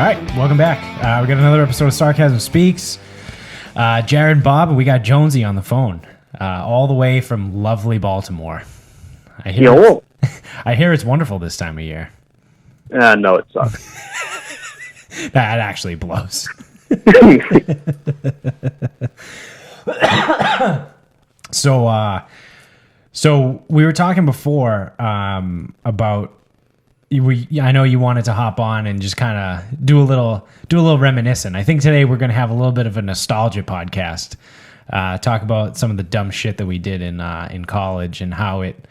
All right, welcome back. We got another episode of Sarcasm Speaks. Jared and Bob, and we got Jonesy on the phone, all the way from lovely Baltimore. I hear it's wonderful this time of year. No, it sucks. That actually blows. So we were talking before about. I know you wanted to hop on and just kind of do a little reminiscent. I think today we're going to have a little bit of a nostalgia podcast. Talk about some of the dumb shit that we did in college and how it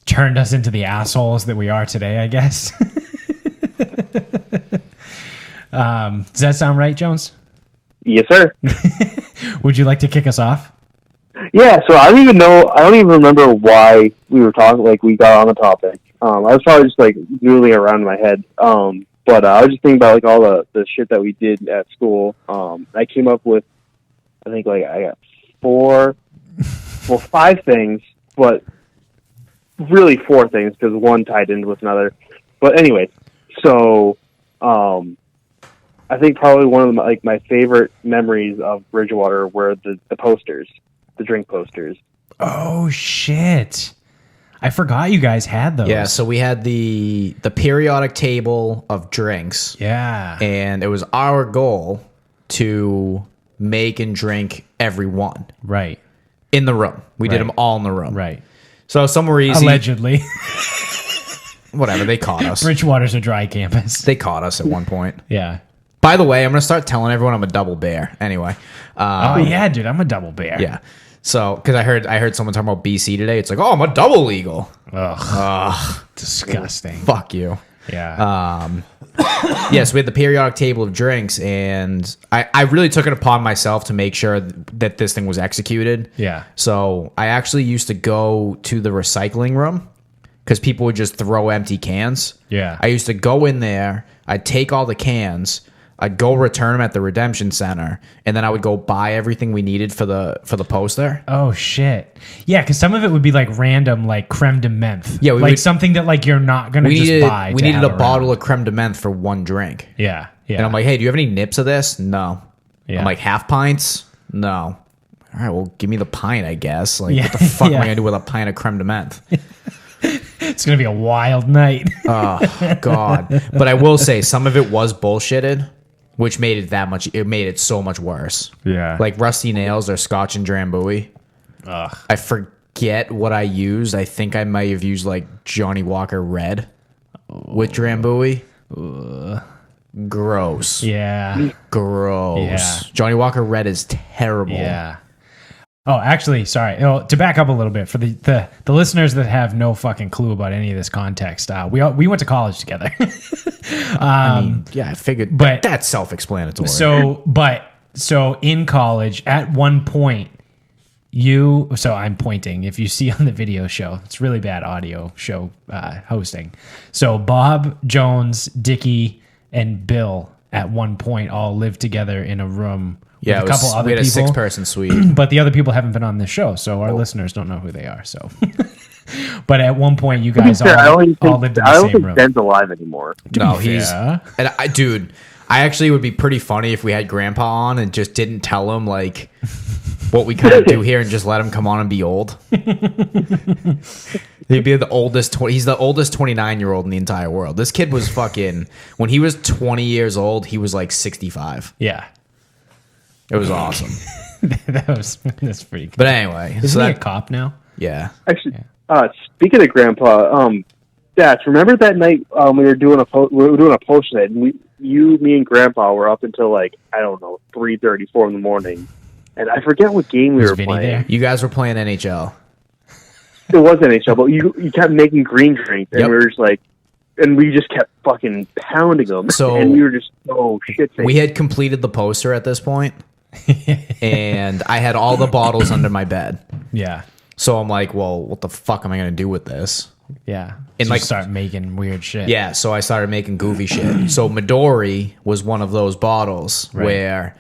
turned us into the assholes that we are today, I guess. Does that sound right, Jones? Yes, sir. Would you like to kick us off? Yeah, so I don't even remember why we were talking, like we got on the topic. I was probably just like noodling around in my head. But I was just thinking about like all the shit that we did at school. I came up with, I think like I got 5 things, but really 4 things because one tied in with another. But anyway, so I think probably one of my favorite memories of Bridgewater were the posters, the drink posters. Oh shit. I forgot you guys had those. Yeah, so we had the periodic table of drinks. Yeah. And it was our goal to make and drink every one. Right. In the room. We did them all in the room. Right. So some were easy. Allegedly. Whatever, they caught us. Bridgewater's a dry campus. They caught us at one point. Yeah. By the way, I'm going to start telling everyone I'm a double bear. Anyway. Oh, yeah, dude, I'm a double bear. Yeah. So, because I heard someone talking about BC today. It's like, oh, I'm a double eagle. Ugh. Disgusting. Fuck you. Yeah. Yes, we had the periodic table of drinks, and I really took it upon myself to make sure that this thing was executed. Yeah. So I actually used to go to the recycling room because people would just throw empty cans. Yeah. I used to go in there. I'd take all the cans. I'd go return them at the redemption center, and then I would go buy everything we needed for the poster. Oh shit! Yeah, because some of it would be like random, like creme de menthe. Yeah, something that like you're not gonna buy. We needed a bottle of creme de menthe for one drink. Yeah, yeah. And I'm like, hey, do you have any nips of this? No. Yeah. I'm like, half pints? No. All right, well, give me the pint, I guess. Like, what the fuck am I gonna do with a pint of creme de menthe? It's gonna be a wild night. Oh God! But I will say, some of it was bullshitted. Which made it so much worse. Yeah. Like Rusty Nails or Scotch and Drambuie. Ugh. I forget what I used. I think I might have used like Johnny Walker Red with Drambuie. Gross. Yeah. Gross. Yeah. Johnny Walker Red is terrible. Yeah. Oh, actually, sorry. To back up a little bit for the listeners that have no fucking clue about any of this context, we went to college together. I mean, yeah, I figured, but that's self-explanatory. So in college, at one point, I'm pointing. If you see on the video show, it's really bad audio show hosting. So Bob, Jones, Dickie, and Bill at one point all lived together in a room. Yeah, with a couple other we had people. a 6-person suite. But the other people haven't been on this show, so our listeners don't know who they are. So, but at one point, you guys all lived in the same room. I don't think Ben's alive anymore. No, he's. And I actually would be pretty funny if we had Grandpa on and just didn't tell him like what we kind of do here and just let him come on and be old. He'd be the oldest. He's the oldest 29-year-old in the entire world. This kid was fucking. When he was 20 years old, he was like 65. Yeah. It was awesome. That's pretty cool. But anyway. Isn't he a cop now? Yeah. Actually, speaking of Grandpa, Dad, remember that night we were doing a post night, and me and Grandpa were up until like, I don't know, 3:30, 4 in the morning. And I forget what game we were playing. There? You guys were playing NHL. It was NHL, but you kept making green drinks, and we were just like, and we just kept fucking pounding them. So and we were just shit-faced. We had completed the poster at this point, and I had all the bottles under my bed. Yeah. So I'm like, well, what the fuck am I going to do with this? Yeah. And so like start making weird shit. Yeah, so I started making goofy shit. So Midori was one of those bottles where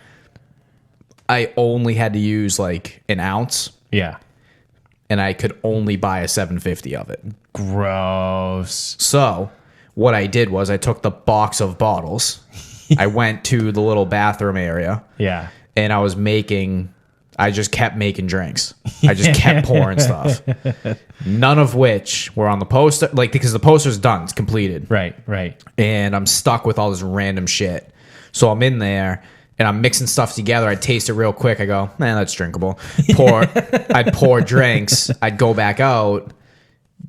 I only had to use like an ounce. Yeah. And I could only buy a 750 of it. Gross. So what I did was I took the box of bottles. I went to the little bathroom area. Yeah. And I just kept making drinks. I just kept pouring stuff. None of which were on the poster, like, because the poster's done, it's completed. Right. And I'm stuck with all this random shit. So I'm in there and I'm mixing stuff together. I'd taste it real quick. I go, man, that's drinkable. I'd pour drinks. I'd go back out.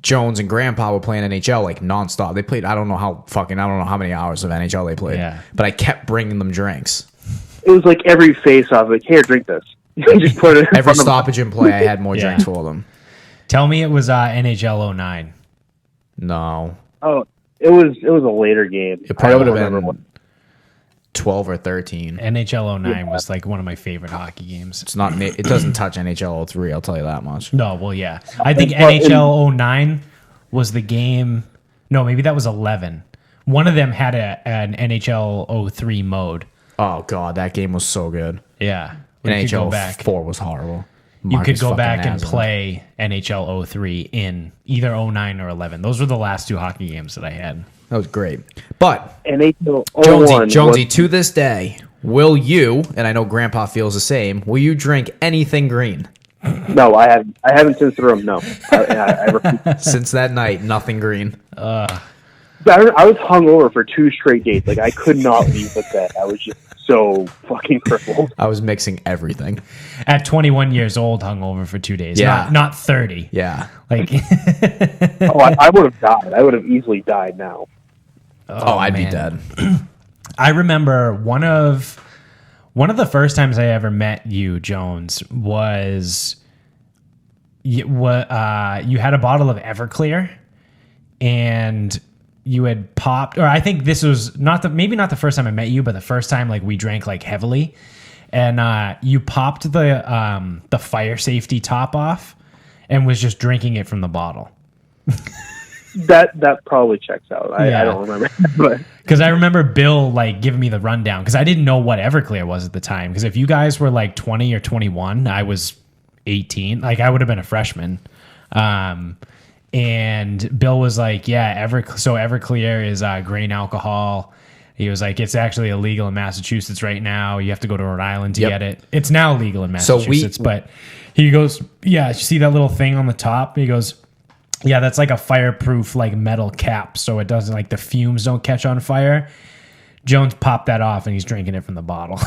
Jones and Grandpa were playing NHL like nonstop. They played, I don't know how many hours of NHL they played. Yeah. But I kept bringing them drinks. It was like every face off, like, here, drink this. Just put it in Every front of them. stoppage in play, I had more drinks for them. Tell me it was NHL 09. No. Oh, it was a later game. It probably I would don't have remember been 12 or 13. NHL 09 was like one of my favorite hockey games. It's not. It doesn't touch NHL 03. I'll tell you that much. No, well, yeah. I think NHL 09 was the game. No, maybe that was 11. One of them had an NHL 03 mode. Oh god, that game was so good. Yeah. NHL 4 was horrible. You could go back and play NHL 03 in either 09 or 11. Those were the last two hockey games that I had. That was great. But NHL 01 Jonesy, to this day, will you? And I know Grandpa feels the same. Will you drink anything green? No, I haven't since the room. No, I refuse. Since that night, nothing green. I was hungover for 2 straight days. Like, I could not leave the bed. I was just so fucking crippled. I was mixing everything. At 21 years old, hungover for 2 days. Yeah. Not 30. Yeah. Like, Oh, I would have died. I would have easily died now. I'd be dead. I remember one of the first times I ever met you, Jones, was you had a bottle of Everclear, and you had popped, or I think this was maybe not the first time I met you, but the first time like we drank like heavily, and you popped the fire safety top off and was just drinking it from the bottle. That probably checks out. I don't remember, but because I remember Bill like giving me the rundown because I didn't know what Everclear was at the time. Because if you guys were like 20 or 21, I was 18. Like I would have been a freshman. And Bill was like, "Yeah, Everclear is grain alcohol." He was like, "It's actually illegal in Massachusetts right now. You have to go to Rhode Island to get it. It's now legal in Massachusetts." But he goes, "Yeah, you see that little thing on the top?" He goes, "Yeah, that's like a fireproof like metal cap, so it doesn't like the fumes don't catch on fire." Jones popped that off, and he's drinking it from the bottle.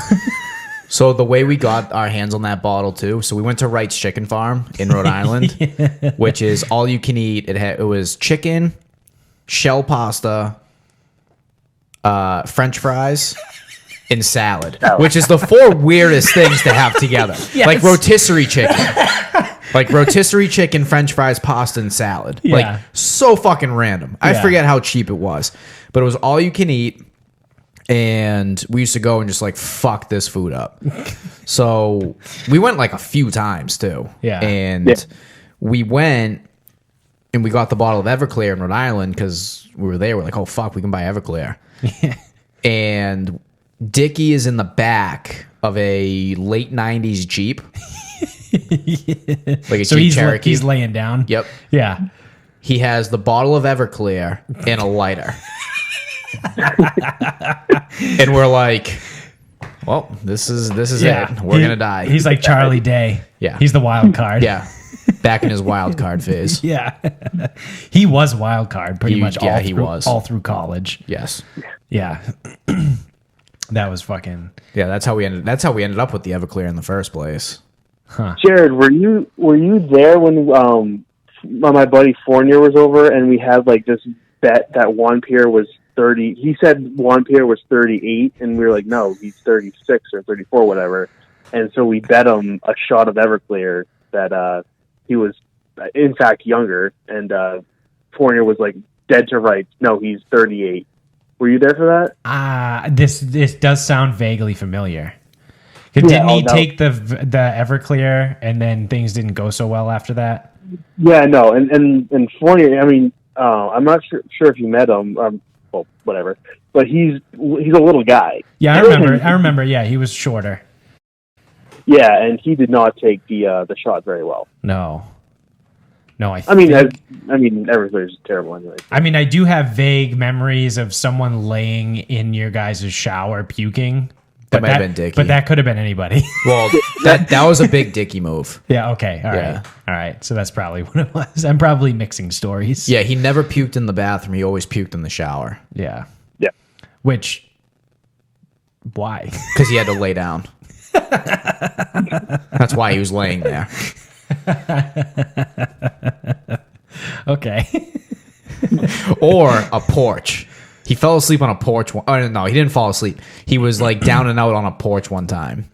So the way we got our hands on that bottle too, so we went to Wright's Chicken Farm in Rhode Island, which is all you can eat. It was chicken, shell pasta, French fries, and salad, which is the 4 weirdest things to have together. Yes. Like rotisserie chicken. Like rotisserie chicken, French fries, pasta, and salad. Yeah. Like so fucking random. I forget how cheap it was, but it was all you can eat. And we used to go and just like fuck this food up. So we went like a few times too. Yeah. And we went and we got the bottle of Everclear in Rhode Island because we were there. We're like, oh fuck, we can buy Everclear. And Dickie is in the back of a late 90s Jeep. Like a Jeep Cherokee. He's laying down. Yep. Yeah. He has the bottle of Everclear and a lighter. And we're like, well, this is it. We're gonna die. He's like Charlie Day. Yeah. He's the wild card. Yeah. Back in his wild card phase. Yeah. He was wild card pretty much all through college. Yes. Yeah. That was fucking. Yeah, that's how we ended up with the Everclear in the first place. Jared, were you there when my buddy Fournier was over and we had like this bet that Juan Pierre was 30? He said Juan Pierre was 38, and we were like, no, he's 36 or 34, whatever. And so we bet him a shot of Everclear that he was in fact younger, and Fournier was like dead to rights. No, he's 38. Were you there for that? This does sound vaguely familiar. Didn't he take the Everclear and then things didn't go so well after that? Yeah, no, and Fournier. I mean, I'm not sure if you met him. Well, whatever. But he's a little guy. Yeah, I remember. Yeah, he was shorter. Yeah, and he did not take the shot very well. No, No, I mean, everybody's just terrible anyway. I mean, I do have vague memories of someone laying in your guys' shower puking. That might have been Dickie. But that could have been anybody. Well, that was a big Dickie move. Yeah, okay. All right. So that's probably what it was. I'm probably mixing stories. Yeah, he never puked in the bathroom. He always puked in the shower. Yeah. Yeah. Which, why? Because he had to lay down. That's why he was laying there. Okay. Or a porch. He fell asleep on a porch. Oh, no, he didn't fall asleep. He was like down and out on a porch one time.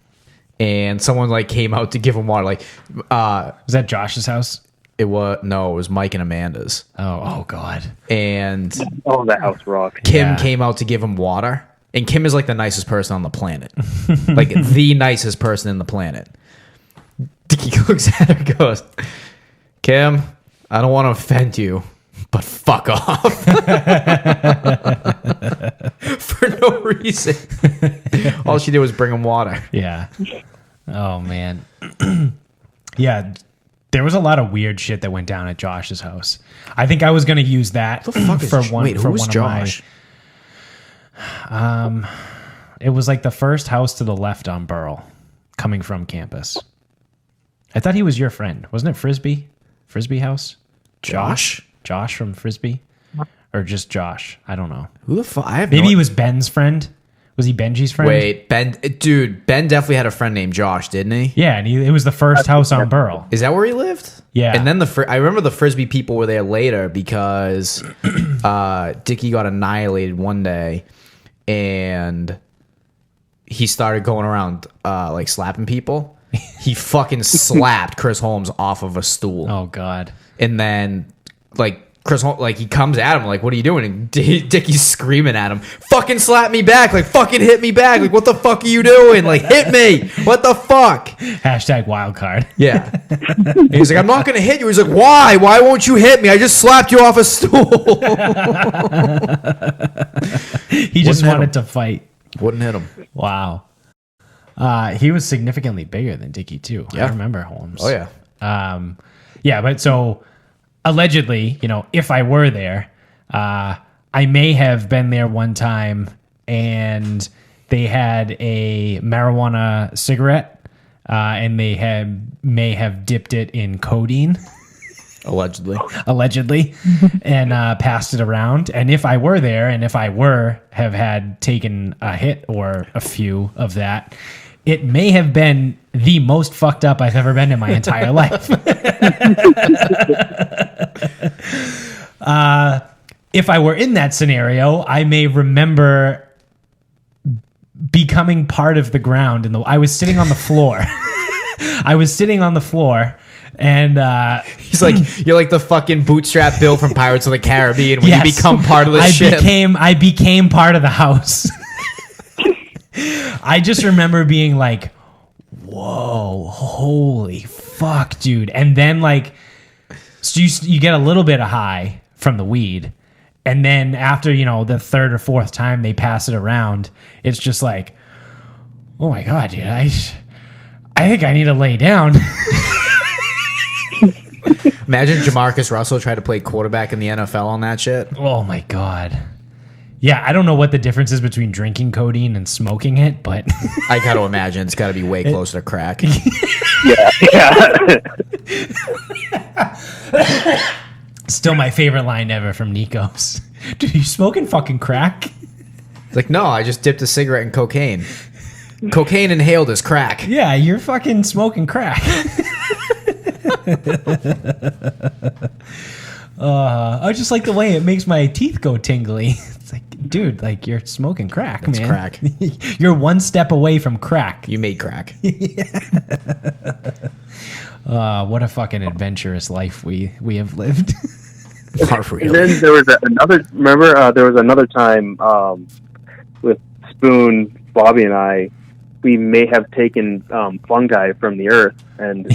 And someone like came out to give him water. Like, Was that Josh's house? it was Mike and Amanda's. Oh God. And Oh, that house rock. Kim Yeah. came out to give him water. And Kim is like the nicest person on the planet. Like the nicest person in the planet. Dickie looks at her and goes, Kim, I don't want to offend you, but fuck off. For no reason. All she did was bring him water. Yeah. Oh man. Yeah. There was a lot of weird shit that went down at Josh's house. I think I was going to use that What the fuck is for one. Wait, for who's one Josh? Of my. It was like the first house to the left on Burl, coming from campus. I thought he was your friend, wasn't it? Frisbee house. Josh? Josh from Frisbee, or just Josh? I don't know. Who the fuck? I have Maybe no he was Ben's friend. Was he Benji's friend? Wait, Ben definitely had a friend named Josh, didn't he? Yeah, and it was the first house on Burl. Is that where he lived? Yeah. And then I remember the Frisbee people were there later because Dickie got annihilated one day and he started going around like slapping people. He fucking slapped Chris Holmes off of a stool. Oh God. And then like Chris Holmes, like he comes at him like, what are you doing? And Dickie's screaming at him, fucking slap me back, like fucking hit me back, like what the fuck are you doing? Like hit me, what the fuck? Hashtag wild card. Yeah. And he's like, I'm not gonna hit you. He's like, why? Why won't you hit me? I just slapped you off a stool. He just Wouldn't hit wanted him. to fight. Wouldn't hit him. Wow. He was significantly bigger than Dickie too. Yeah. I remember Holmes. Oh yeah. Yeah, but so allegedly, if I were there, I may have been there one time and they had a marijuana cigarette and they may have dipped it in codeine. Allegedly, and passed it around. And if I were there, and if I have taken a hit or a few of that, it may have been the most fucked up I've ever been in my entire life. If I were in that scenario, I may remember becoming part of the ground. I was sitting on the floor. And He's like, you're like the fucking bootstrap Bill from Pirates of the Caribbean when you become part of the ship. I became part of the house. I just remember being like, whoa, holy fuck, dude. And then like, so you get a little bit of high from the weed. And then after, the third or fourth time they pass it around, it's just like, oh my God, dude, I think I need to lay down. Imagine Jamarcus Russell tried to play quarterback in the NFL on that shit. Oh my God. Yeah, I don't know what the difference is between drinking codeine and smoking it, but I got to imagine it's got to be way closer to crack. Yeah. still my favorite line ever from Nikos. Dude, you smoking fucking crack? It's like, no, I just dipped a cigarette in cocaine. Cocaine inhaled is crack. Yeah, you're fucking smoking crack. I just like the way it makes my teeth go tingly. It's like, dude, like you're smoking crack, It's man. crack. You're one step away from crack. You made crack. What a fucking adventurous life we have lived. Not And really. then there was another. Remember, there was another time with Spoon, Bobby, and I. We may have taken fungi from the earth and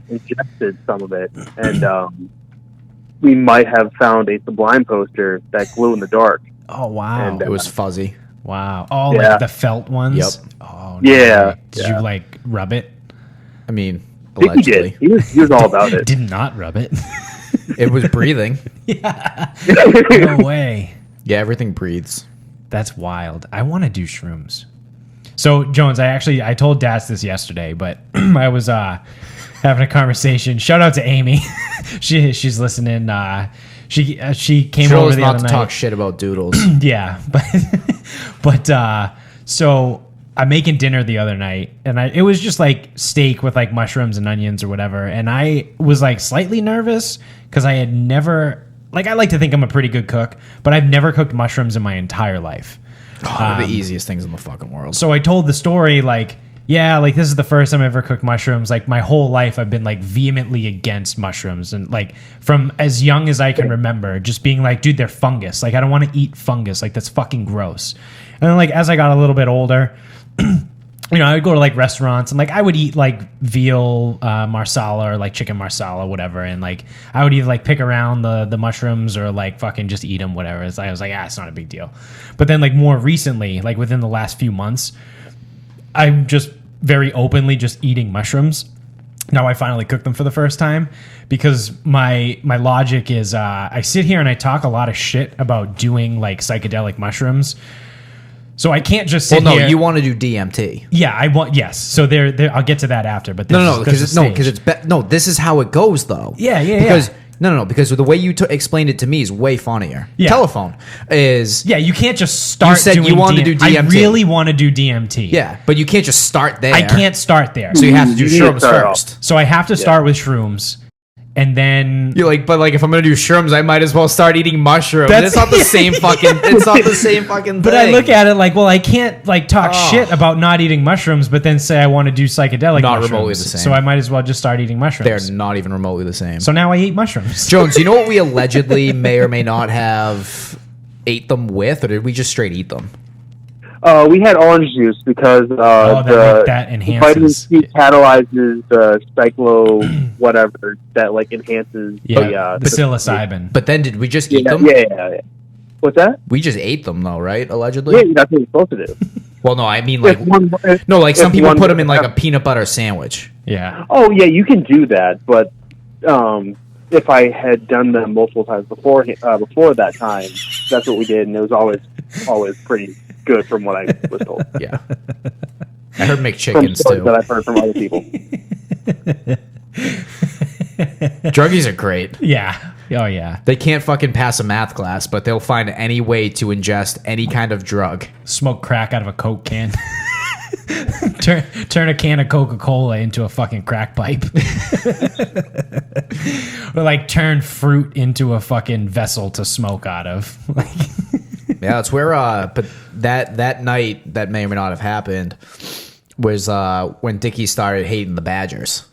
ingested some of it, and we might have found a Sublime poster that glue in the dark. Oh wow. And, It was fuzzy. Wow. Oh, Yeah. like the felt ones? Yep. Oh, no Yeah. way. Did you like rub it? I mean, I think he allegedly. did. He was all about it. Did not rub it. It was breathing. No way. Yeah, everything breathes. That's wild. I want to do shrooms. So Jones, I told Dats this yesterday, but I was having a conversation. Shout out to Amy. She's listening. She came over the not other to night. talk shit about doodles. Yeah, but so I'm making dinner the other night, and it was just like steak with like mushrooms and onions or whatever, and I was like slightly nervous because I had never, like, I like to think I'm a pretty good cook, but I've never cooked mushrooms in my entire life. They're the easiest things in the fucking world. So I told the story like, yeah, like this is the first time I ever cooked mushrooms. Like my whole life I've been like vehemently against mushrooms, and like from as young as I can remember, just being like, dude, they're fungus. Like I don't want to eat fungus. Like that's fucking gross. And then like as I got a little bit older, you know, I would go to like restaurants and like I would eat like veal marsala or like chicken marsala, whatever, and like I would either like pick around the mushrooms or like fucking just eat them, whatever. I was like, it's not a big deal. But then like more recently, like within the last few months, I'm just very openly just eating mushrooms. Now I finally cook them for the first time because my logic is I sit here and I talk a lot of shit about doing like psychedelic mushrooms. So I can't just sit here. You want to do DMT. Yeah, I want. Yes. So there. I'll get to that after. But Because this is how it goes though. Yeah. Because because the way you explained it to me is way funnier. Yeah. Telephone is. Yeah, you can't just start. You said doing you want to do DMT. I really want to do DMT. Yeah, but you can't just start there. I can't start there. So you have to do You need to shrooms start first. So I have to start with shrooms, and then You're like, but like if I'm gonna do shrooms, I might as well start eating mushrooms. That's- It's not the same fucking. It's not the same fucking. But thing. I look at it like, well, I can't like talk shit about not eating mushrooms, but then say I want to do psychedelic Not mushrooms. remotely the same. So I might as well just start eating mushrooms. They're not even remotely the same. So now I eat mushrooms. Jones, you know what we allegedly may or may not have ate them with, or did we just straight eat them? We had orange juice because that vitamin enhances. C catalyzes the cyclo whatever that like enhances Yeah, psilocybin. But then did we just eat them? Yeah. What's that? We just ate them though, right? Allegedly. Yeah, that's what you're supposed to do. Well, no, I mean like some people put them in like a peanut butter sandwich. Yeah. Oh yeah, you can do that, but if I had done them multiple times before that time, that's what we did, and it was always pretty good from what I was told. Yeah. I heard From McChickens stories that too. I've heard from other people. Druggies are great. Yeah. Oh yeah. They can't fucking pass a math class, but they'll find any way to ingest any kind of drug. Smoke crack out of a Coke can. Turn a can of Coca-Cola into a fucking crack pipe. Or like turn fruit into a fucking vessel to smoke out of. Yeah, that's where. But that night that may or may not have happened was when Dickie started hating the Badgers.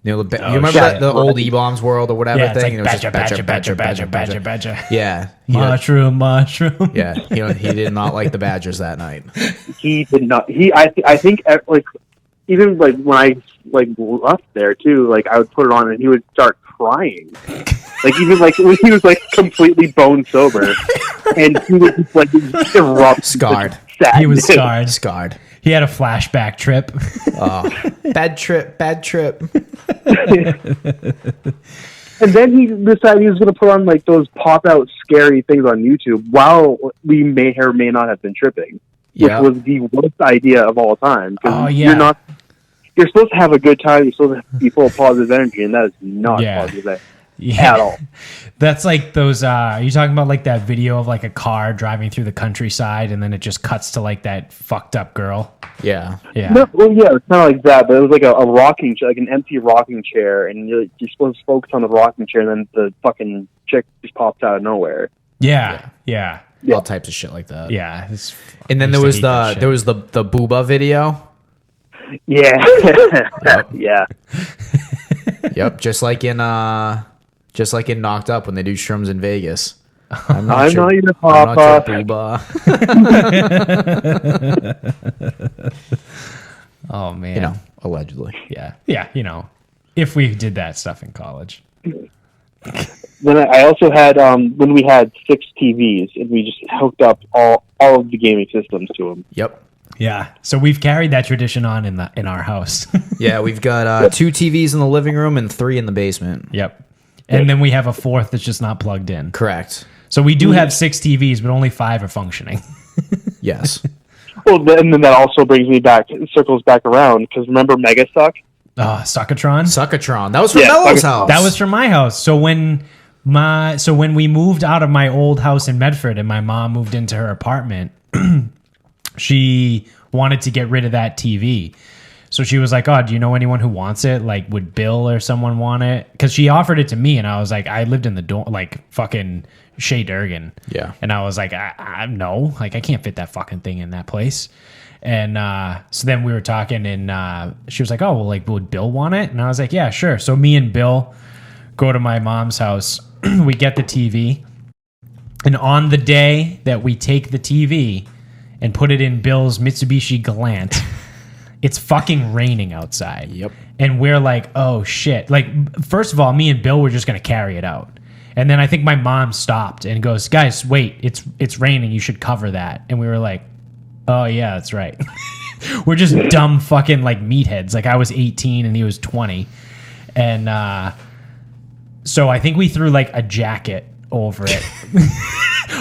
You know, you remember shit. the old E-Bombs world or whatever Yeah, it's thing? like And it was badger. Yeah, Mushroom. yeah. He did not like the Badgers that night. He did not. I think like even like when I like left there too, like I would put it on and he would start crying. Like even like when he was like completely bone sober, and he was just like erupt, Scarred. He was scarred. Scarred. He had a flashback trip. Oh, bad trip. And then he decided he was going to put on like those pop out scary things on YouTube while we may or may not have been tripping, which was the worst idea of all time. Oh yeah. You're supposed to have a good time. You're supposed to be full of positive energy, and that is not positive energy at all. That's like those. Are you talking about like that video of like a car driving through the countryside, and then it just cuts to like that fucked up girl? Yeah. Yeah. No, well, yeah, it's kind of like that, but it was like a rocking chair, like an empty rocking chair, and you're supposed to focus on the rocking chair, and then the fucking chick just pops out of nowhere. Yeah. All types of shit like that. Yeah. And then there was the booba video. Yeah. Yep. Yeah. Yep. Just like in Knocked Up when they do shrooms in Vegas. I'm not your I'm not papa. your booba. Oh man. You know, allegedly. Yeah. If we did that stuff in college. Then I also had when we had 6 TVs and we just hooked up all of the gaming systems to them. Yep. Yeah. So we've carried that tradition on in our house. Yeah, we've got 2 TVs in the living room and 3 in the basement. Yep. And then we have a fourth that's just not plugged in. Correct. So we do have 6 TVs, but only 5 are functioning. Yes. Well, and then that also brings me back, circles back around, because remember Megasuck? Suckatron? Suckatron. That was from Yeah, Mello's Suckatron. house. That was from my house. So when we moved out of my old house in Medford and my mom moved into her apartment, she wanted to get rid of that TV. So she was like, "Oh, do you know anyone who wants it? Like, would Bill or someone want it?" Because she offered it to me, and I was like, I lived in the dorm, like fucking Shea Durgan. Yeah. And I was like, I no, like I can't fit that fucking thing in that place. And so then we were talking, and she was like, "Oh, well, like, would Bill want it?" And I was like, "Yeah, sure." So me and Bill go to my mom's house. We get the TV, and on the day that we take the TV and put it in Bill's Mitsubishi Galant, it's fucking raining outside. Yep. And we're like, "Oh shit!" Like, first of all, me and Bill were just gonna carry it out, and then I think my mom stopped and goes, "Guys, wait! It's raining. You should cover that." And we were like, "Oh yeah, that's right." We're just dumb fucking like meatheads. Like I was 18 and he was 20, and so I think we threw like a jacket over it,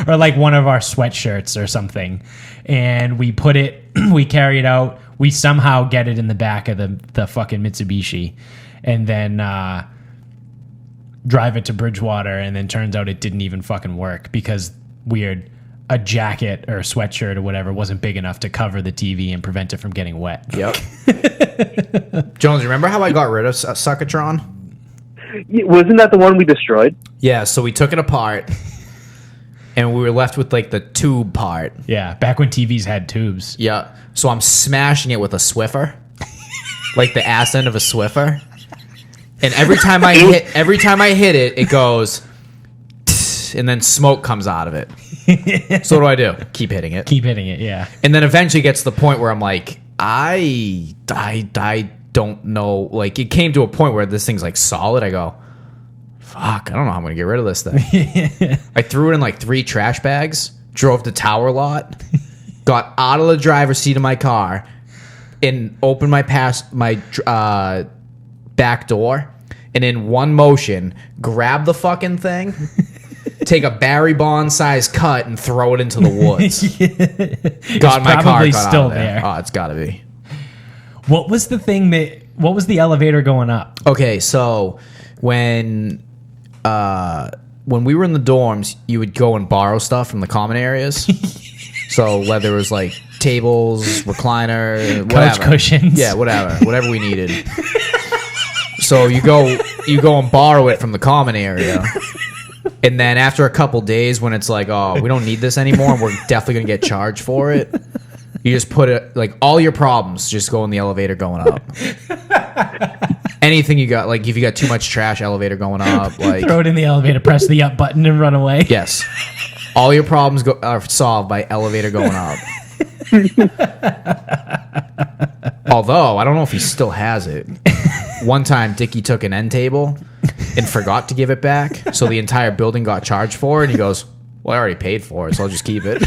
or like one of our sweatshirts or something, and we put it. We carry it out. We somehow get it in the back of the fucking Mitsubishi, and then drive it to Bridgewater, and then turns out it didn't even fucking work because a jacket or a sweatshirt or whatever wasn't big enough to cover the TV and prevent it from getting wet. Yep. Jones, remember how I got rid of Suckatron? Wasn't that the one we destroyed? Yeah, so we took it apart, and we were left with like the tube part. Yeah, back when TVs had tubes. Yeah. So I'm smashing it with a Swiffer, like the ass end of a Swiffer. And every time I hit it, it goes, and then smoke comes out of it. So what do? Keep hitting it. Keep hitting it, yeah. And then eventually gets to the point where I'm like, I don't know. Like, it came to a point where this thing's like solid. I go, fuck, I don't know how I'm gonna get rid of this thing. I threw it in like 3 trash bags, drove to Tower Lot, got out of the driver's seat of my car, and opened my back door, and in one motion, grab the fucking thing, take a Barry Bonds size cut, and throw it into the woods. Got in my car, probably got still out of there. Oh, it's gotta be. What was the thing what was the elevator going up? Okay, so when we were in the dorms, you would go and borrow stuff from the common areas. So whether it was like tables, recliner, whatever. Couch cushions. Yeah, whatever we needed. So you go and borrow it from the common area. And then after a couple days when it's like, oh, we don't need this anymore and we're definitely going to get charged for it, you just put it, like, all your problems just go in the elevator going up. Anything you got, like if you got too much trash, elevator going up. Like, Throw it in the elevator, press the up button, and run away. yes. All your problems are solved by elevator going up. Although, I don't know if he still has it. One time, Dickie took an end table and forgot to give it back, so the entire building got charged for it, and he goes, well, I already paid for it, so I'll just keep it.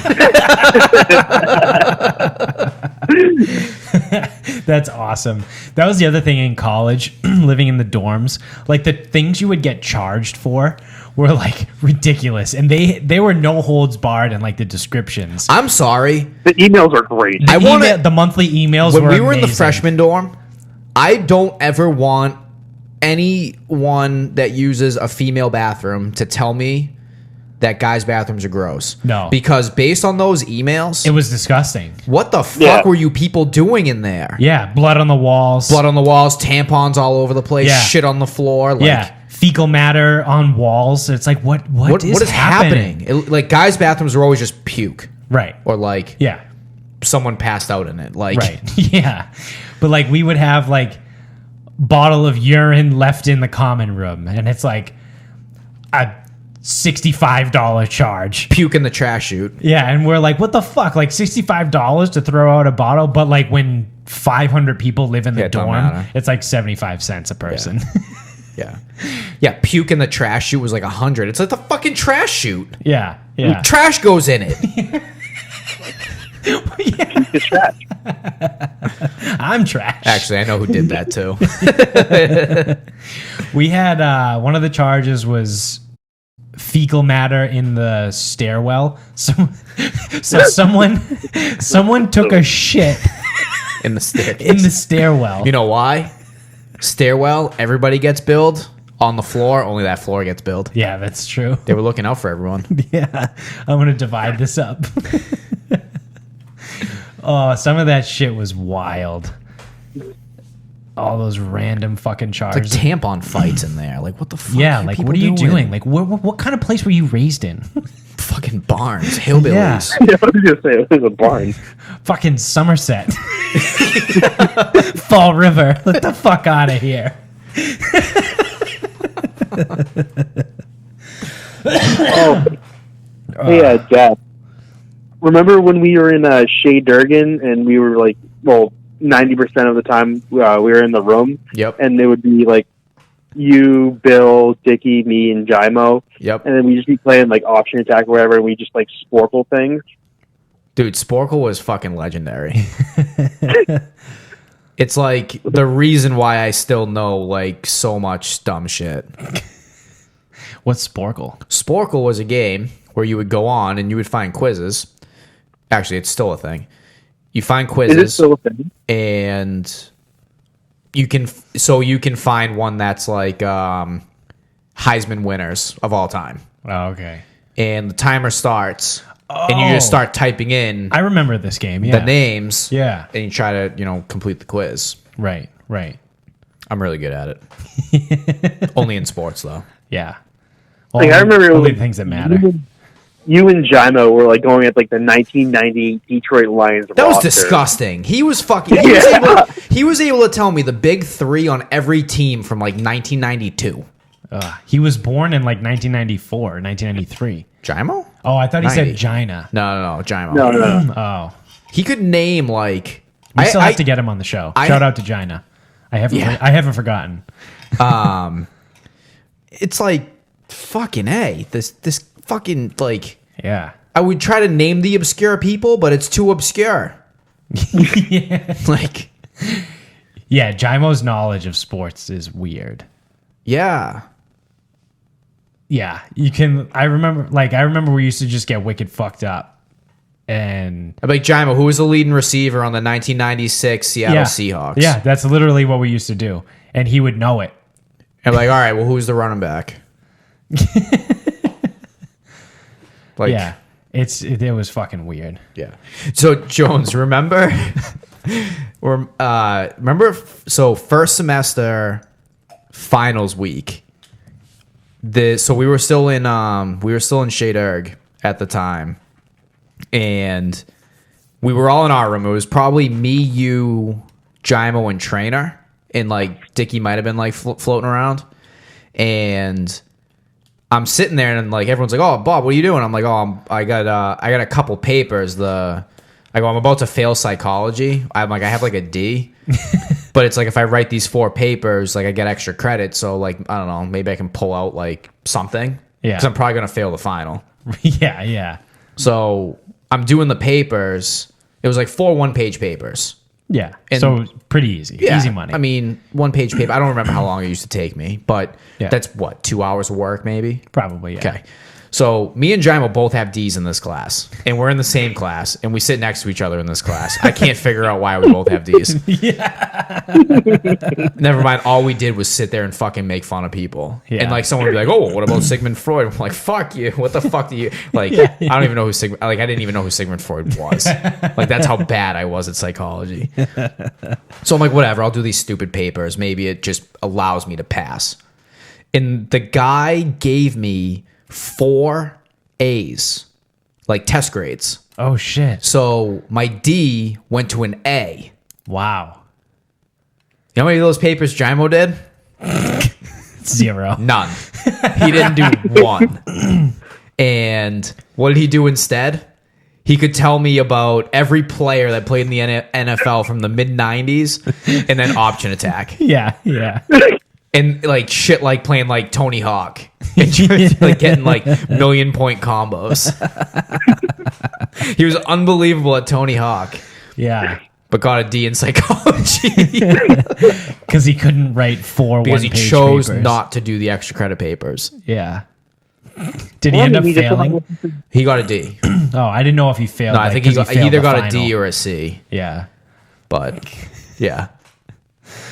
That's awesome. That was the other thing in college, living in the dorms. Like, the things you would get charged for were, like, ridiculous. And they were no holds barred in, like, the descriptions. I'm sorry. The emails are great. The monthly emails When were we were in the amazing. freshman dorm, I don't ever want anyone that uses a female bathroom to tell me that guys' bathrooms are gross. No. Because based on those emails, It was disgusting. what the fuck Yeah. were you people doing in there? Yeah, blood on the walls. Blood on the walls, tampons all over the place, Yeah. shit on the floor. Like, Yeah, fecal matter on walls. It's like, what is happening? Like, guys' bathrooms are always just puke. Right. Or like Yeah. someone passed out in it. Like, Right. Yeah. But like we would have like bottle of urine left in the common room, and it's like a $65 charge. puke in the trash chute. Yeah, and we're like, what the fuck? Like $65 to throw out a bottle, but like when 500 people live in the Yeah, it don't dorm, matter. it's like 75 cents a person. Yeah. Yeah, puke in the trash chute was like 100. It's like the fucking trash chute. Yeah. Yeah. Trash goes in it. Yeah. It's trash. I'm trash. Actually, I know who did that too. We had one of the charges was fecal matter in the stairwell. So someone took a shit In the staircase. in the stairwell. You know why? Stairwell, everybody gets billed. On the floor, only that floor gets billed. Yeah, that's true. They were looking out for everyone. Yeah, I'm gonna divide this up. Oh, some of that shit was wild. All those random fucking Like charges. tampon fights in there. Like, what the fuck? Yeah, are like people what are you doing? Like what kind of place were you raised in? Fucking barns, hillbillies. Yeah, I was gonna say it was a barn. Fucking Somerset. Fall River. Get the fuck out of here. Hey, Dad. Remember when we were in Shea Durgan and we were like, well, 90% of the time we were in the room, Yep. and it would be like you, Bill, Dickie, me, and Jimo, Yep. and then we just be playing like Option Attack or whatever, and we just like sporkle things. Dude, Sporkle was fucking legendary. It's like the reason why I still know like so much dumb shit. What's Sporkle? Sporkle was a game where you would go on and you would find quizzes. Actually, it's still a thing. You find Is it quizzes still a thing? and you can find one that's like Heisman winners of all time. Oh, okay. And the timer starts and you just start typing in I remember this game. Yeah. the names. Yeah. And you try to, complete the quiz. Right. I'm really good at it. Only in sports though. Yeah. Like, I remember only the things that matter. You and Jimo were like going at like the 1990 Detroit Lions. That was roster. disgusting. He was fucking. He was able to tell me the big three on every team from like 1992. He was born in like 1994, 1993. Jimo? Oh, I thought he 90. said Gina. No, Jimo. No. Oh, He could name like. we still have to get him on the show. Shout out to Gina. I haven't forgotten. It's like fucking A. This fucking like. Yeah. I would try to name the obscure people, but it's too obscure. Yeah. Like. Yeah, Jimo's knowledge of sports is weird. Yeah. Yeah, you can. I remember we used to just get wicked fucked up, and I'm like Jimo, who was the leading receiver on the 1996 Seattle Seahawks? Yeah, that's literally what we used to do, and he would know it. I'm like, all right, well, who's the running back? Like, Yeah, it was fucking weird. yeah. So Jones, remember, so first semester finals week. So we were still in Shea Durg at the time, and we were all in our room. It was probably me, you, Jimo, and Trainer, and like Dickie might have been like floating around, and I'm sitting there and like everyone's like, "Oh, Bob, what are you doing?" I'm like, "Oh, I got a couple papers." I'm about to fail psychology. I have like a D. But it's like if I write these 4 papers, like I get extra credit. So like I don't know, maybe I can pull out like something. Yeah. Because I'm probably gonna fail the final. Yeah. So I'm doing the papers. It was like 4 one-page papers. Yeah. And- So pretty easy. Yeah. Easy money. I mean, 1-page paper. I don't remember how long it used to take me, but Yeah. that's what, 2 hours of work maybe. Probably. Yeah. Okay. So me and Jimo both have D's in this class, and we're in the same class, and we sit next to each other in this class. I can't figure out why we both have D's. Never mind. All we did was sit there and fucking make fun of people. Yeah. And like someone would be like, "Oh, what about Sigmund Freud?" I'm like, "Fuck you. What the fuck do you like?" Yeah. I don't even know who Sigmund. Like I didn't even know who Sigmund Freud was. Like that's how bad I was at psychology. So I'm like, whatever. I'll do these stupid papers. Maybe it just allows me to pass. And the guy gave me 4 A's, like test grades. Oh shit. So my D went to an A. Wow. You know how many of those papers Jimo did? 0. None. He didn't do one. And what did he do instead? He could tell me about every player that played in the NFL from the mid-90s and then option attack. Yeah. And like shit like playing like Tony Hawk. And just, like getting like 1,000,000-point combos. He was unbelievable at Tony Hawk, Yeah. but got a D in psychology Because he couldn't write four because he one-page chose papers. not to do the extra credit papers. Yeah. Did he end up failing? He got a D. Oh, I didn't know if he failed. No, I like, think 'cause he failed either the got a final. D or a C. Yeah. But yeah,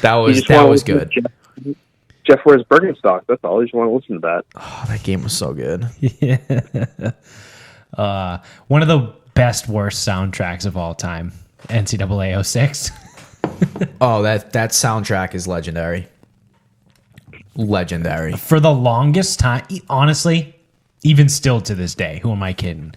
that You was just wanna listen good. to Jeff wears Birkenstock. That's all. You just want to listen to that. Oh, that game was so good. Yeah. One of the best, worst soundtracks of all time. NCAA 06. Oh, that soundtrack is legendary. Legendary. For the longest time, honestly, even still to this day, who am I kidding?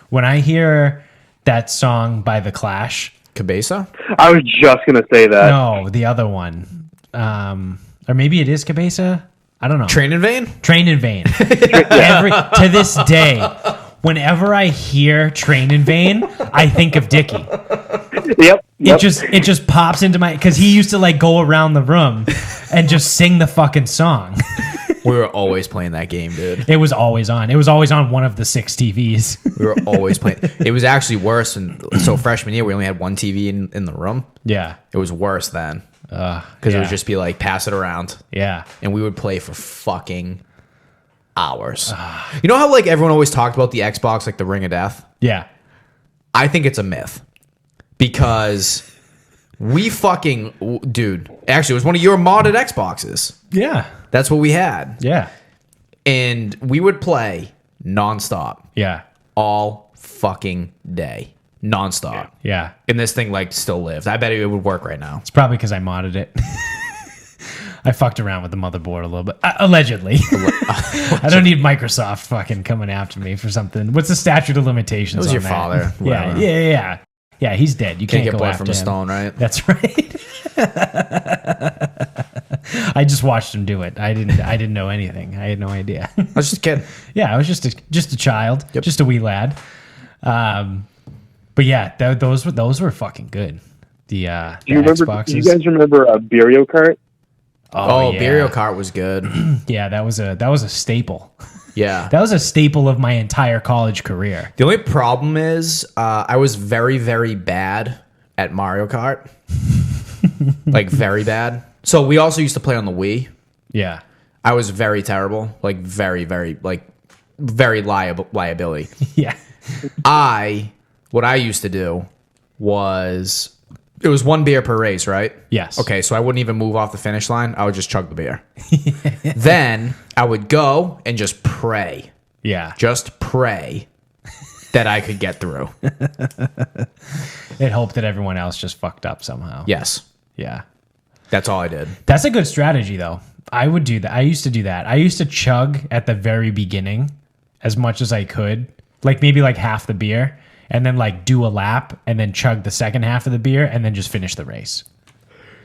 When I hear that song by The Clash, Cabeza? I was just gonna say that. no, the other one, or maybe it is Cabeza. I don't know. Train in Vain? Train in Vain. To this day, whenever I hear Train in Vain, I think of Dickie. Yep. It just pops into my, because he used to like go around the room and just sing the fucking song. We were always playing that game, dude. It was always on. It was always on one of the 6 TVs. We were always playing. It was actually worse. So freshman year, we only had one TV in the room. Yeah. It was worse then. Because it would just be like, pass it around. Yeah. And we would play for fucking hours. You know how like everyone always talked about the Xbox, like the Ring of Death? Yeah. I think it's a myth. Because we fucking... Dude, actually, it was one of your modded Xboxes. Yeah. That's what we had. Yeah. And we would play nonstop. Yeah. All fucking day. Nonstop. Yeah. And this thing like still lived. I bet it would work right now. It's probably because I modded it. I fucked around with the motherboard a little bit. Allegedly. I don't need Microsoft fucking coming after me for something. What's the statute of limitations It was on your that? father. Yeah. Whatever. Yeah. Yeah, he's dead. You Can't can't get go blood after from a him. stone, right? That's right. I just watched him do it. I didn't know anything. I had no idea. I was just a kid. Yeah, I was just a child, just a wee lad. But yeah, those were fucking good. The Xboxes. Do you guys remember Beerio Kart? Oh, yeah. Burial Cart was good. Yeah, that was a staple. Yeah. That was a staple of my entire college career. The only problem is I was very, very bad at Mario Kart. Like, very bad. So we also used to play on the Wii. Yeah. I was very terrible. Like, very, very, like, very liability. Yeah. What I used to do was... It was 1 beer per race, right? Yes. Okay, so I wouldn't even move off the finish line. I would just chug the beer. Then I would go and just pray. Yeah. Just pray that I could get through. It hoped that everyone else just fucked up somehow. Yes. Yeah. That's all I did. That's a good strategy, though. I would do that. I used to do that. I used to chug at the very beginning as much as I could, like maybe like half the beer, and then like do a lap and then chug the second half of the beer and then just finish the race.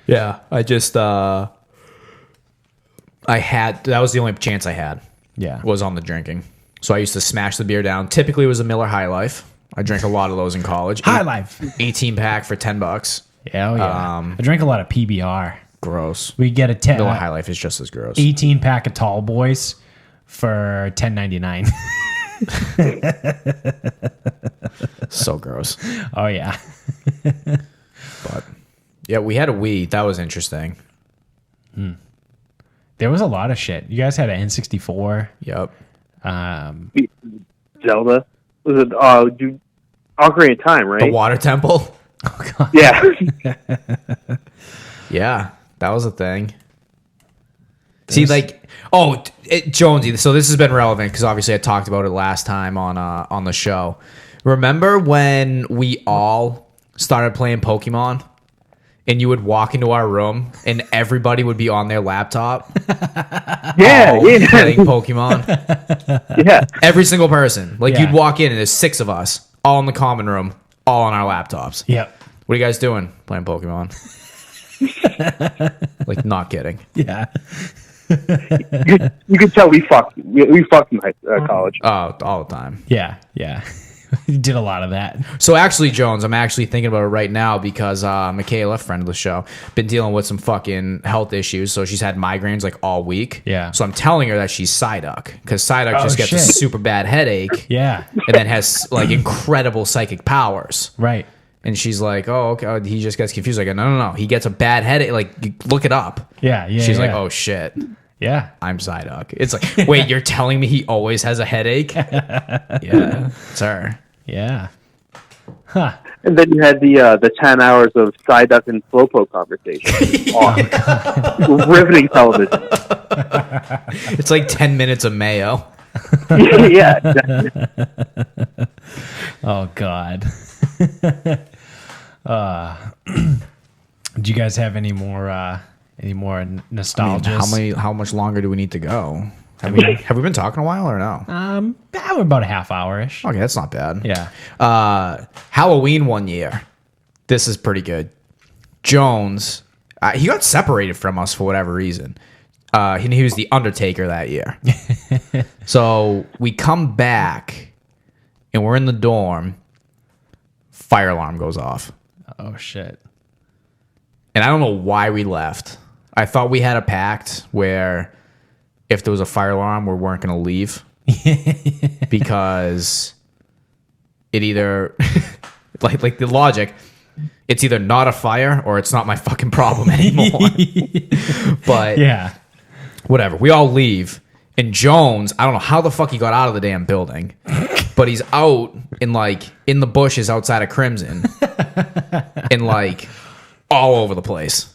Yeah. I just, that was the only chance I had. Yeah. Was on the drinking. So I used to smash the beer down. Typically it was a Miller High Life. I drank a lot of those in college. High Life. 18 pack for $10. Yeah, oh yeah. I drank a lot of PBR. Gross. We get a Miller High Life is just as gross. 18 pack of Tall Boys for $10.99. So gross. Oh yeah. But yeah, we had a Wii. That was interesting. There was a lot of shit. You guys had an N64. Yep. Zelda? Was it Ocarina of Time, right? The Water Temple. Oh god. Yeah. Yeah, that was a thing. See, like, Jonesy. So this has been relevant because obviously I talked about it last time on the show. Remember when we all started playing Pokemon, and you would walk into our room and everybody would be on their laptop, Yeah. playing Pokemon. Yeah. Every single person. Like Yeah. you'd walk in and there's 6 of us, all in the common room, all on our laptops. Yep. What are you guys doing? Playing Pokemon. Like, not kidding. Yeah. You could tell we fucked in college. Oh, all the time. Yeah. Yeah. You did a lot of that. So actually, Jones, I'm actually thinking about it right now because Michaela, friend of the show, been dealing with some fucking health issues. So she's had migraines like all week. Yeah. So I'm telling her that she's Psyduck because Psyduck just gets a shit. super bad headache. Yeah. And then has like incredible psychic powers. Right. And she's like, oh, okay. Oh, he just gets confused. Like, no. He gets a bad headache. Like, you look it up. Yeah. She's like, oh, shit. Yeah. I'm Psyduck. It's like, wait, you're telling me he always has a headache? Yeah. It's her. Yeah. Huh. And then you had the 10 hours of Psyduck and Slowpoke conversation. Awesome. Riveting television. It's like 10 minutes of mayo. Yeah. Oh God. Do you guys have any more nostalgia? How much longer do we need to go? Have we been talking a while or no? We're about a half hour-ish. Okay, that's not bad. Yeah. Halloween one year. This is pretty good. Jones, he got separated from us for whatever reason. He was the Undertaker that year. So we come back and we're in the dorm. Fire alarm goes off. Oh shit. And I don't know why we left. I thought we had a pact where if there was a fire alarm, we weren't going to leave. Because it either, like the logic, it's either not a fire or it's not my fucking problem anymore. But Yeah. whatever. We all leave. And Jones, I don't know how the fuck he got out of the damn building, but he's out in the bushes outside of Crimson and like all over the place.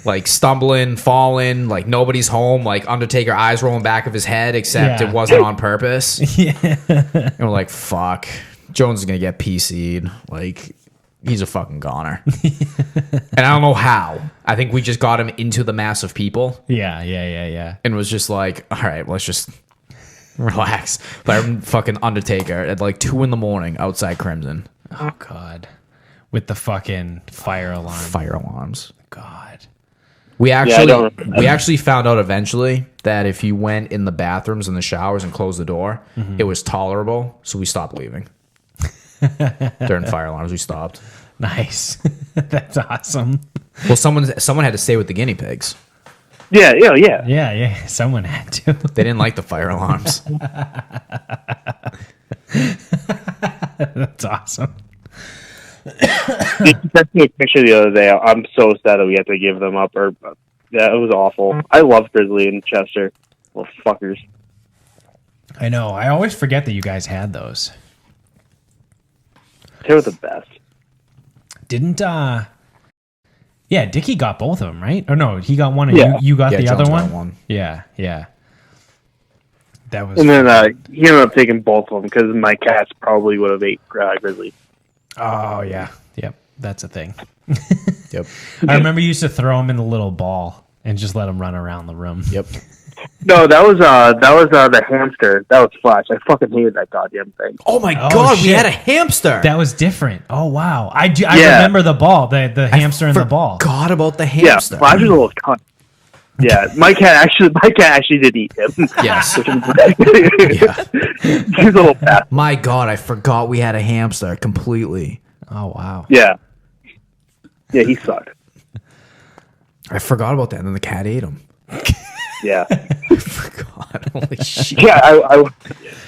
Like stumbling, falling, like nobody's home, like Undertaker eyes rolling back of his head, except Yeah. it wasn't on purpose. Yeah. And we're like, fuck. Jones is gonna get PC'd. Like, he's a fucking goner. And I don't know how. I think we just got him into the mass of people. Yeah. And was just like, all right, let's just relax. But I'm fucking Undertaker at like 2 a.m. outside Crimson. Oh God. With the fucking fire alarm. Fire alarms. God. We I actually don't- we actually found out eventually that if you went in the bathrooms and the showers and closed the door, it was tolerable. So we stopped leaving. During fire alarms, we stopped. Nice. That's awesome. Well, someone had to stay with the guinea pigs. Yeah. Yeah. Someone had to. They didn't like the fire alarms. That's awesome. You sent me a picture the other day. I'm so sad that we had to give them up. Yeah, it was awful. I love Grizzly and Chester. Little fuckers. I know. I always forget that you guys had those. They were the best. Didn't yeah, Dickie got both of them, right? Or no, he got one and Yeah. you got Yeah, the Jones other got one? one. Yeah. That was And then he ended up taking both of them because my cats probably would have ate Grizzly. Oh yeah. Yep. That's a thing. Yep. I remember you used to throw them in the little ball and just let them run around the room. Yep. No, that was the hamster. That was Flash. I fucking hated that goddamn thing. Oh my Oh, god, we shit. had a hamster. That was different. Oh wow. I Yeah. remember the ball, the hamster and the ball. Forgot about the Yeah, hamster. Flash was a little cunt. Yeah, my cat actually did eat him. Yes. Which was- Yeah. He's a little bastard. My god, I forgot we had a hamster completely. Oh wow. Yeah, he sucked. I forgot about that, and then the cat ate him. Yeah, I forgot. Holy shit. yeah.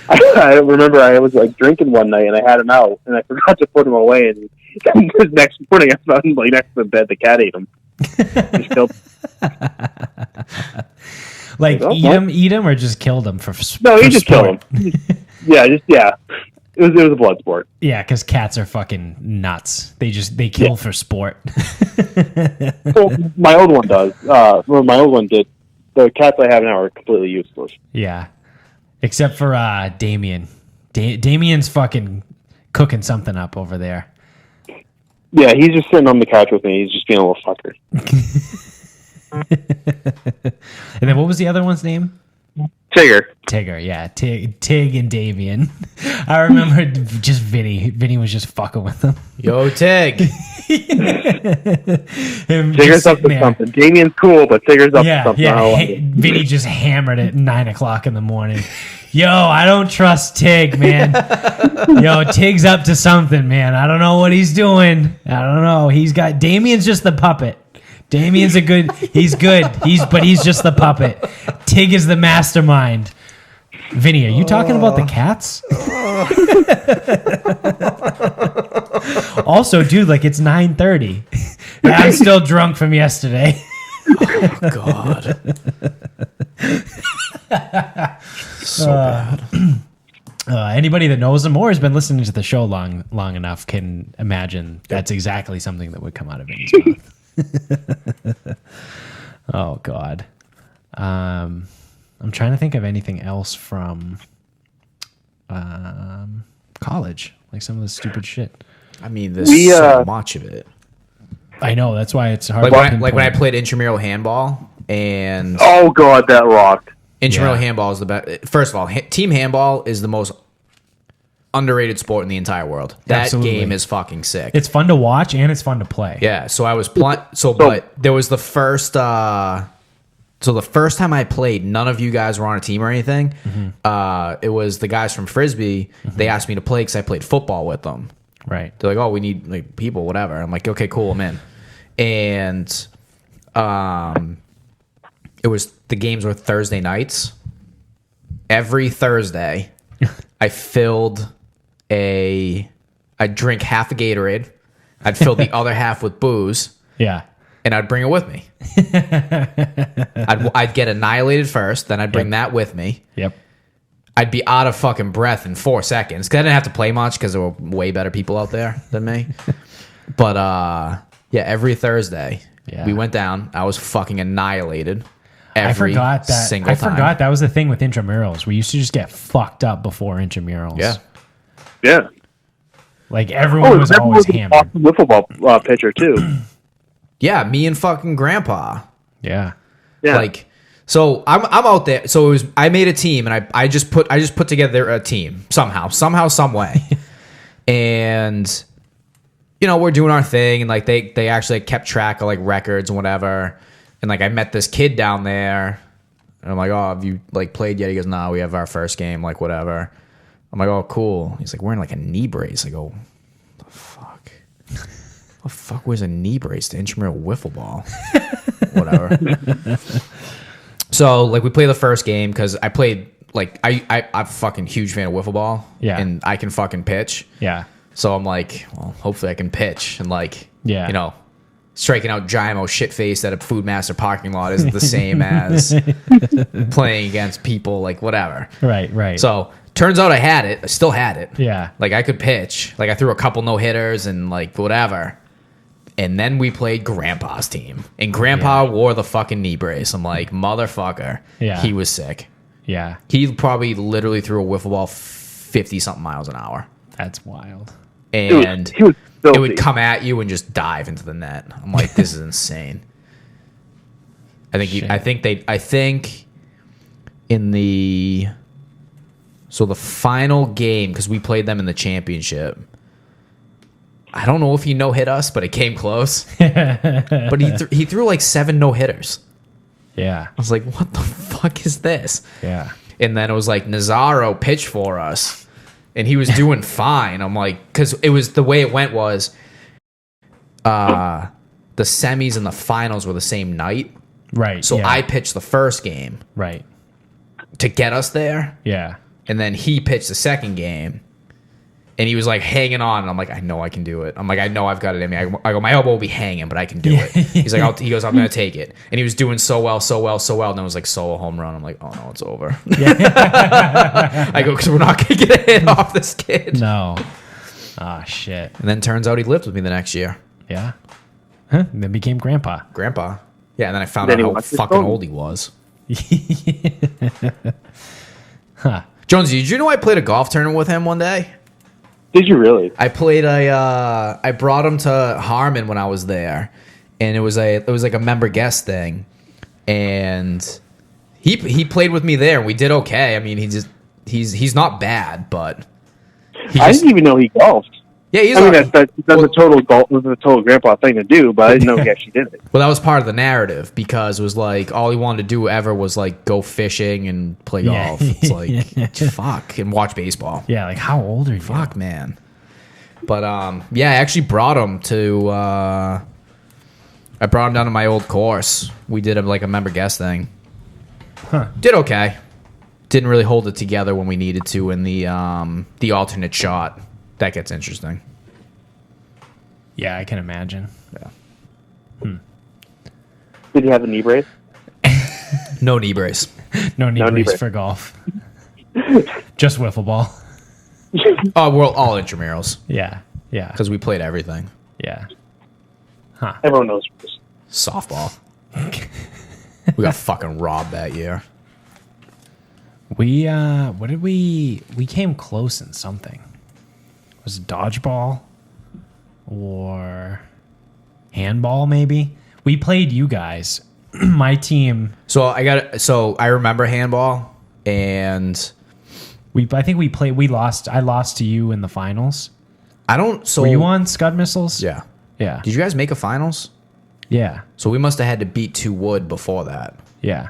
I remember I was like drinking one night and I had him out and I forgot to put him away. And the next morning I found him like next to the bed. The cat ate him. Just killed. Like Oh, eat him, or just killed him for No, for he just sport? killed him. Yeah. It was a blood sport. Yeah, because cats are fucking nuts. They kill for sport. So my old one does. Well, my old one did. The cats I have now are completely useless. Yeah, except for Damien. Damien's fucking cooking something up over there. Yeah, he's just sitting on the couch with me. He's just being a little fucker. And then what was the other one's name? Tigger. Tigger, yeah. Tig and Damien. I remember just Vinny. Vinny was just fucking with them. Yo, Tig. Him Tigger's just up sitting to there. something. Damien's cool, but Tigger's up to Yeah, something. yeah. I don't like it. Vinny just hammered at 9 o'clock in the morning. Yo, I don't trust Tig, man. Yo, Tig's up to something, man. I don't know what he's doing. I don't know. Damien's just the puppet. Damien's he's good. But he's just the puppet. Tig is the mastermind. Vinny, are you talking about the cats? Also, dude, like it's 9:30. And I'm still drunk from yesterday. Oh, God. So bad. Anybody that knows him or has been listening to the show long enough can imagine that's exactly something that would come out of Vinny's mouth. Oh, God. I'm trying to think of anything else from college, like some of the stupid shit. I mean, there's so much of it. I know, that's why it's hard. Like when I played intramural handball, and oh god, that rocked. Intramural handball is the best. First of all, team handball is the most underrated sport in the entire world. That Absolutely. game is fucking sick. It's fun to watch and it's fun to play. Yeah, so I was but there was the first. So the first time I played, none of you guys were on a team or anything. Mm-hmm. It was the guys from Frisbee. Mm-hmm. They asked me to play because I played football with them. Right. They're like, "Oh, we need like people, whatever." I'm like, "Okay, cool, I'm in." And it was the games were Thursday nights. Every Thursday, I'd drink half a Gatorade. I'd fill the other half with booze. Yeah. And I'd bring it with me. I'd get annihilated first, then I'd bring that with me. Yep. I'd be out of fucking breath in 4 seconds because I didn't have to play much because there were way better people out there than me. But yeah, every Thursday we went down. I was fucking annihilated. I forgot that was the thing with intramurals. We used to just get fucked up before intramurals. Yeah. Yeah. Like everyone was always hammered. Awesome wiffle ball pitcher too. Yeah, me and fucking grandpa. Yeah. Yeah. Like, so I'm out there. So I made a team and I just put together a team somehow, some way. And we're doing our thing, and like they actually kept track of like records and whatever. And like I met this kid down there, and I'm like, "Oh, have you like played yet?" He goes, "No, we have our first game, like whatever." I'm like, "Oh, cool." He's like, "Wearing like a knee brace." I go, "The fuck? The fuck wears a knee brace to intramural wiffle ball?" Whatever. So like we play the first game because I played like I'm a fucking huge fan of wiffle ball. Yeah. And I can fucking pitch. Yeah. So I'm like, well, hopefully I can pitch, and like, yeah. Striking out Gymo shit-faced at a Food Master parking lot isn't the same as playing against people, like, whatever. Right. So, turns out I still had it. Yeah. Like, I could pitch. Like, I threw a couple no-hitters and, like, whatever. And then we played Grandpa's team. And Grandpa wore the fucking knee brace. I'm like, motherfucker. Yeah. He was sick. Yeah. He probably literally threw a wiffle ball 50-something miles an hour. That's wild. And he was it would come at you and just dive into the net. I'm like, this is insane. I think in the final game, because we played them in the championship. I don't know if he no-hit us, but it came close. But he threw like 7 no-hitters. Yeah. I was like, what the fuck is this? Yeah. And then it was like Nazaro pitched for us. And he was doing fine. I'm like, because it was the way it went was the semis and the finals were the same night. Right. So I pitched the first game. Right. To get us there. Yeah. And then he pitched the second game. And he was like hanging on. And I'm like, I know I can do it. I'm like, I know I've got it in me. I go, my elbow will be hanging, but I can do it. He's like, he goes, I'm going to take it. And he was doing so well. And then it was like solo home run. I'm like, oh no, it's over. Yeah. I go, because we're not going to get a hit off this kid. No. Ah, shit. And then turns out he lived with me the next year. Yeah. Huh? Then became Grandpa. Yeah, and then I found out how fucking old he was. Huh. Jonesy, did you know I played a golf tournament with him one day? Did you really? I brought him to Harmon when I was there, and it was like a member guest thing, and he played with me there, and we did okay. I mean, he's not bad, but I didn't even know he golfed. Yeah, he's I mean, alright. that's a total grandpa thing to do, but I didn't know he actually did it. Well, that was part of the narrative because it was like all he wanted to do ever was like go fishing and play Yeah. golf. It's like fuck and watch baseball. Yeah, like how old are you? Fuck, man. But yeah, I actually brought him to. I brought him down to my old course. We did a member guest thing. Huh. Did okay. Didn't really hold it together when we needed to in the alternate shot. That gets interesting. Yeah, I can imagine. Yeah. Did he have a knee brace? No knee brace. No knee No knee brace brace. for golf. Just wiffle ball. Oh, we're all intramurals Yeah, yeah, because we played everything. yeah. Everyone knows this. Softball. We got fucking robbed that year. We what did we came close in something. Was it dodgeball or handball maybe? We played you guys. My team, So I remember handball and I think we lost. I lost to you in the finals. I don't. So Were you on Scud Missiles? Yeah. Yeah. Did you guys make a finals? Yeah. So we must have had to beat 2 Wood before that, Yeah.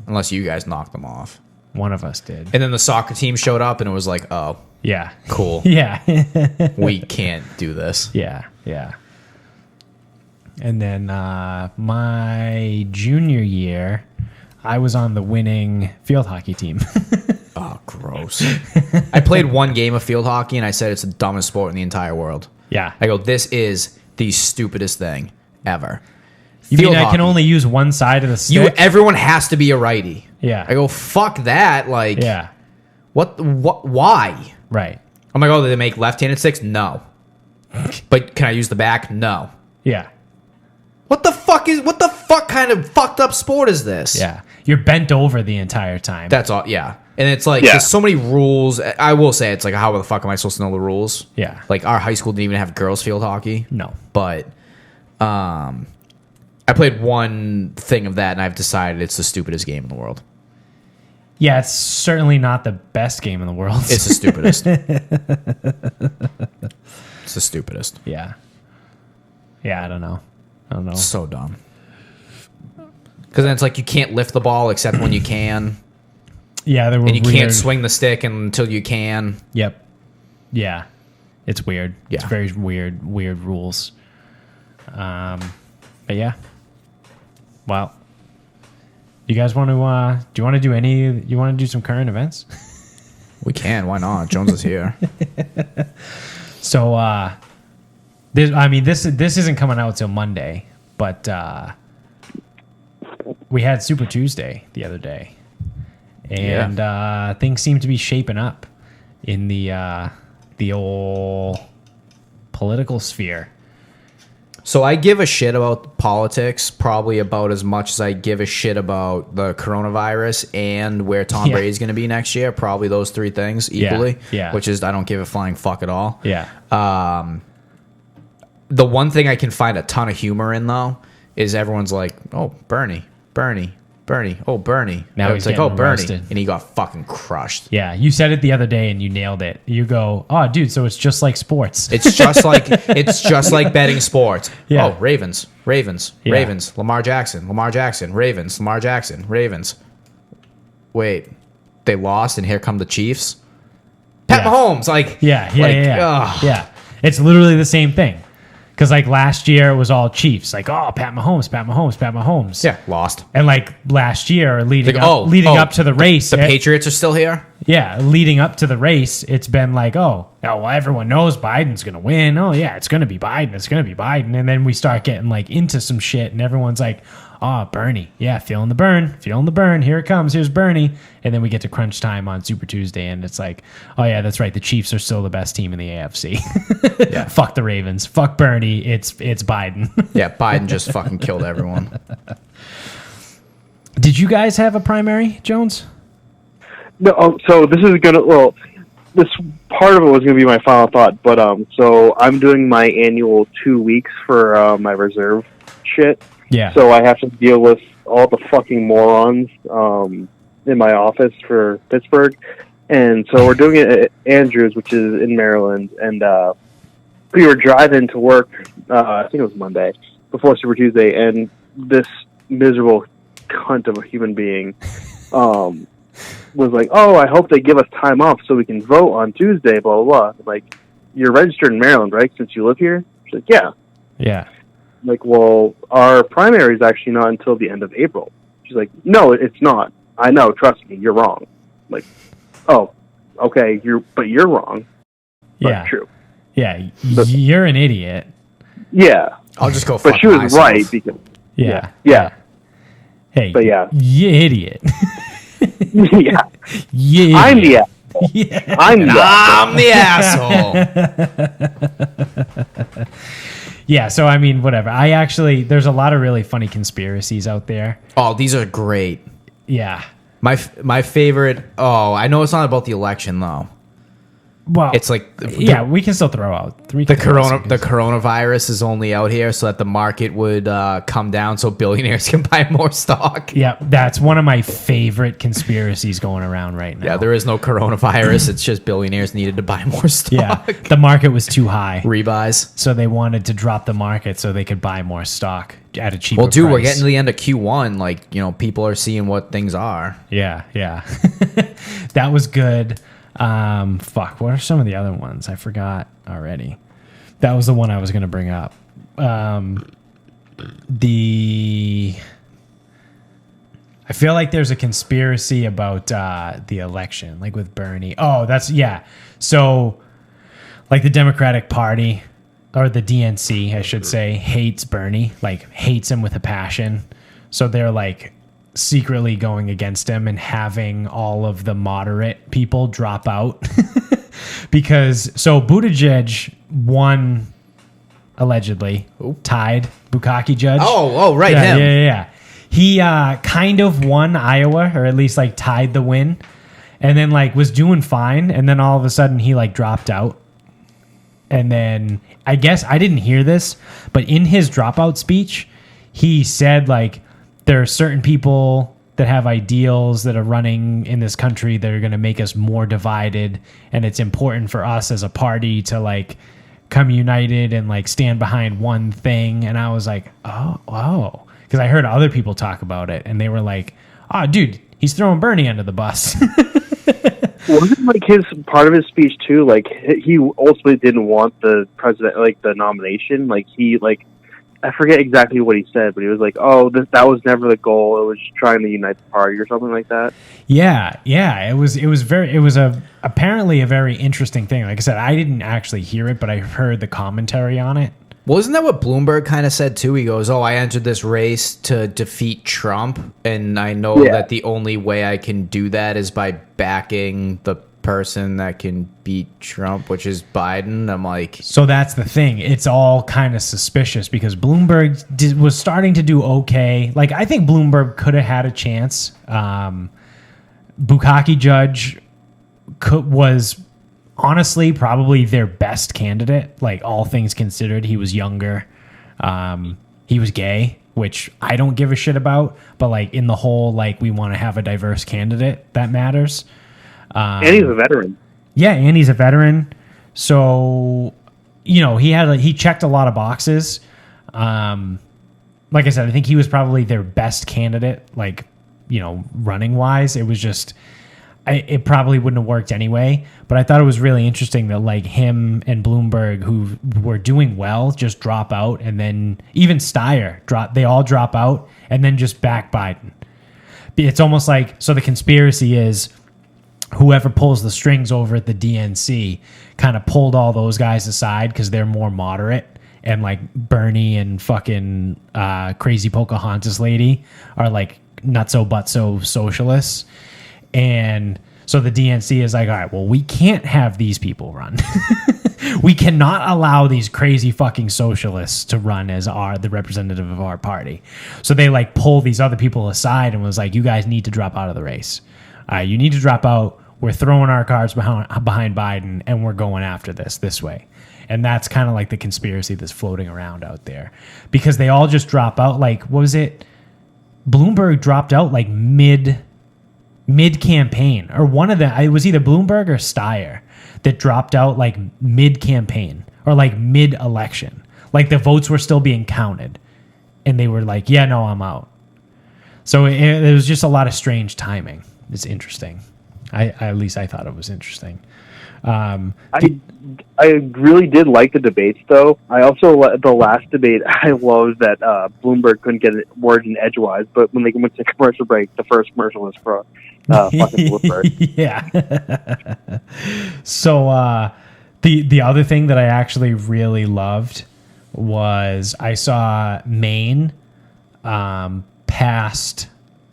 unless you guys knocked them off. One of us did. And then the soccer team showed up, and it was like, oh, Yeah. cool. Yeah. We can't do this. Yeah. Yeah. And then my junior year, I was on the winning field hockey team. Oh, gross. I played one game of field hockey, and I said it's the dumbest sport in the entire world. Yeah. I go, this is the stupidest thing ever. You Field mean I can hockey. only use one side of the stick? Everyone has to be a righty. Yeah. I go, fuck that. Like, Yeah. what, why? Right. I'm like, oh, do they make left-handed sticks? No. But can I use the back? No. Yeah. What the fuck kind of fucked up sport is this? Yeah. You're bent over the entire time. That's all, yeah. And it's like, Yeah. there's so many rules. I will say, it's like, how the fuck am I supposed to know the rules? Yeah. Like, our high school didn't even have girls field hockey. No. But, I played one thing of that, and I've decided it's the stupidest game in the world. Yeah, it's certainly not the best game in the world. It's the stupidest. It's the stupidest. Yeah. Yeah, I don't know. So dumb. Because then it's like you can't lift the ball except when you can, Yeah, there were and you weird. can't swing the stick until you can. Yep. Yeah. It's weird. It's Yeah. very weird rules. But yeah. Well, you guys want to do you want to do some current events? We can. Why not? Jones is here. So this isn't coming out till Monday, but we had Super Tuesday the other day. And things seem to be shaping up in the old political sphere. So I give a shit about politics probably about as much as I give a shit about the coronavirus and where Tom Yeah. Brady's going to be next year. Probably those 3 things equally. Yeah. Which is I don't give a flying fuck at all. Yeah. The one thing I can find a ton of humor in though is everyone's like, "Oh, Bernie, oh Bernie." Now It's he's like, "Oh, getting Bernie," roasted. and he got fucking crushed. Yeah, you said it the other day and you nailed it. You go, "Oh, dude, so it's just like sports." It's just like betting sports. Yeah. Oh, Ravens, Yeah. Ravens, Lamar Jackson, Ravens, Lamar Jackson, Ravens. Wait, they lost, and here come the Chiefs. Pat Yeah. Mahomes, like Yeah. ugh. Yeah. It's literally the same thing. Because like last year it was all Chiefs, like Pat Mahomes. Yeah, lost. And like last year, leading Like, up to the race, The Patriots are still here. yeah, leading up to the race, it's been like, well, everyone knows Biden's gonna win. Oh yeah, it's gonna be Biden. And then we start getting like into some shit, and everyone's like, Bernie, yeah, feeling the burn. Here it comes. Here's Bernie. And then we get to crunch time on Super Tuesday, and it's like, oh yeah, that's right. The Chiefs are still the best team in the AFC. Yeah. Fuck the Ravens. Fuck Bernie. It's Biden. Yeah, Biden just fucking killed everyone. Did you guys have a primary, Jones? No, so this is this part of it was gonna be my final thought, but so I'm doing my annual 2 weeks for my reserve shit. Yeah. So I have to deal with all the fucking morons in my office for Pittsburgh, and so we're doing it at Andrews, which is in Maryland, and we were driving to work, I think it was Monday, before Super Tuesday, and this miserable cunt of a human being was like, oh, I hope they give us time off so we can vote on Tuesday, blah, blah, blah. Like, you're registered in Maryland, right, since you live here? She's like, yeah. Yeah. Like, well, our primary is actually not until the end of April. She's like, no, it's not. I know, trust me, you're wrong. Like, oh, okay, you're wrong. But Yeah. true. Yeah. You're an idiot. Yeah. I'll just go. But Fuck she was myself. right because Yeah. yeah. Hey. But yeah. You idiot. yeah. You I'm idiot. the asshole. Yeah. I'm the I'm the asshole. Yeah, so I mean, whatever. There's a lot of really funny conspiracies out there. Oh, these are great. Yeah. My favorite. Oh, I know it's not about the election though. Well, It's like yeah, we can still throw out the coronavirus is only out here so that the market would come down so billionaires can buy more stock. Yeah, that's one of my favorite conspiracies going around right now. Yeah, there is no coronavirus. It's just billionaires needed to buy more stock. Yeah, the market was too high, Rebuys. so they wanted to drop the market so they could buy more stock at a cheaper Well, dude, price. we're getting to the end of Q1. Like, people are seeing what things are. Yeah. That was good. Fuck, what are some of the other ones? I forgot already. That was the one I was going to bring up. I feel like there's a conspiracy about the election, like with Bernie. Oh, yeah. So, like the Democratic Party, or the DNC, I should say, hates Bernie, like hates him with a passion. So they're like secretly going against him and having all of the moderate people drop out. Because, so Buttigieg won, allegedly, tied Bukaki Judge. Oh, right, Yeah, him. yeah. He kind of won Iowa, or at least like tied the win, and then like was doing fine, and then all of a sudden he like dropped out. And then I guess I didn't hear this, but in his dropout speech, he said like there are certain people that have ideals that are running in this country that are going to make us more divided, and it's important for us as a party to like come united and like stand behind one thing. And I was like, oh, because I heard other people talk about it, and they were like, oh, dude, he's throwing Bernie under the bus. Wasn't like his part of his speech too? Like he ultimately didn't want the president, like the nomination. Like he, like I forget exactly what he said, but he was like, "Oh, that was never the goal. It was just trying to unite the party or something like that." Yeah. It was apparently a very interesting thing. Like I said, I didn't actually hear it, but I heard the commentary on it. Well, isn't that what Bloomberg kind of said too? He goes, "Oh, I entered this race to defeat Trump, and I know that the only way I can do that is by backing the person that can beat Trump, which is Biden." I'm like, So that's the thing. It's all kind of suspicious because Bloomberg was starting to do okay. Like I think Bloomberg could have had a chance. Bukaki Judge was honestly probably their best candidate, like all things considered. He was younger, he was gay, which I don't give a shit about, but like in the whole, like we want to have a diverse candidate that matters. And he's a veteran. Yeah, and he's a veteran, so he checked a lot of boxes. Like I said, I think he was probably their best candidate, like running wise. It was just it probably wouldn't have worked anyway, but I thought it was really interesting that like him and Bloomberg, who were doing well, just drop out, and then even Steyer they all drop out and then just back Biden. It's almost like, so the conspiracy is whoever pulls the strings over at the DNC kind of pulled all those guys aside because they're more moderate, and like Bernie and fucking crazy Pocahontas lady are like nutso butso socialists. And so the DNC is like, all right, well, we can't have these people run. We cannot allow these crazy fucking socialists to run as the representative of our party. So they like pull these other people aside and was like, you guys need to drop out of the race. You need to drop out. We're throwing our cards behind Biden, and we're going after this way. And that's kind of like the conspiracy that's floating around out there, because they all just drop out. Like, what was it? Bloomberg dropped out like mid campaign, or one of them. It was either Bloomberg or Steyer that dropped out like mid campaign, or like mid-election. Like the votes were still being counted. And they were like, yeah, no, I'm out. So it was just a lot of strange timing. It's interesting. At least I thought it was interesting. I really did like the debates, though. I also the last debate. I loved that Bloomberg couldn't get words in edgewise, but when they went to commercial break, the first commercial was for fucking Bloomberg. Yeah. So the other thing that I actually really loved was I saw Maine passed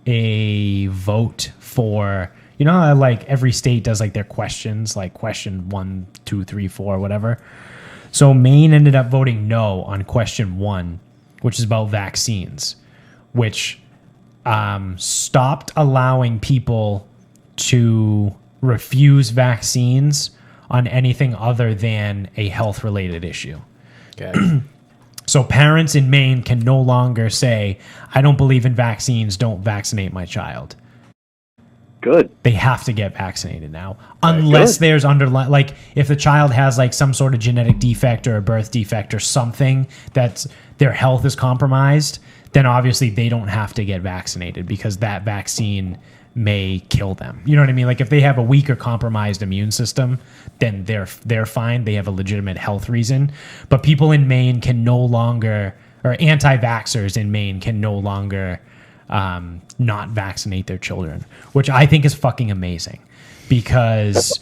a vote for, you know how like every state does like their questions, like question 1, 2, 3, 4, whatever. So Maine ended up voting no on question 1, which is about vaccines, which stopped allowing people to refuse vaccines on anything other than a health-related issue. Okay. So parents in Maine can no longer say, I don't believe in vaccines, don't vaccinate my child. Good. They have to get vaccinated now. Unless there's underlying, like if the child has like some sort of genetic defect or a birth defect or something that's their health is compromised, then obviously they don't have to get vaccinated because that vaccine may kill them. You know what I mean? Like if they have a weak or compromised immune system, then they're fine. They have a legitimate health reason. But people in Maine can no longer, or anti-vaxxers in Maine can no longer not vaccinate their children, which I think is fucking amazing because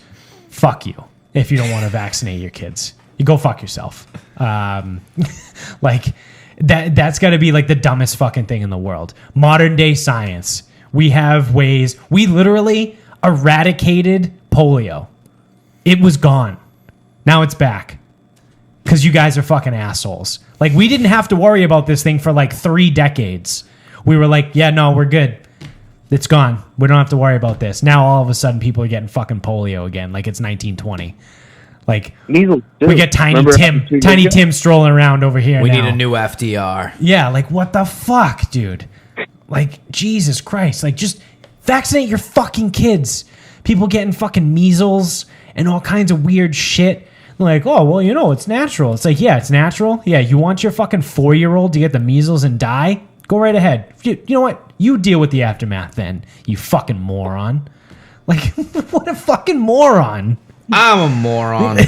fuck you if you don't want to vaccinate your kids. You go fuck yourself. Like that's got to be like the dumbest fucking thing in the world. Modern day science. We have ways. We literally eradicated polio. It was gone. Now it's back. Because you guys are fucking assholes. Like, we didn't have to worry about this thing for like 3 decades. We were like, yeah, no, we're good. It's gone. We don't have to worry about this. Now all of a sudden people are getting fucking polio again. Like it's 1920. Like, Measles, we get Tiny Tim strolling around over here. We now. need a new FDR. Yeah, like what the fuck, dude? Like, Jesus Christ. Like, just vaccinate your fucking kids. People getting fucking measles and all kinds of weird shit. Like, oh, well, you know, it's natural. It's like, yeah, it's natural. Yeah, you want your fucking 4-year-old to get the measles and die? Go right ahead. You know what? You deal with the aftermath then, you fucking moron. Like, what a fucking moron. I'm a moron.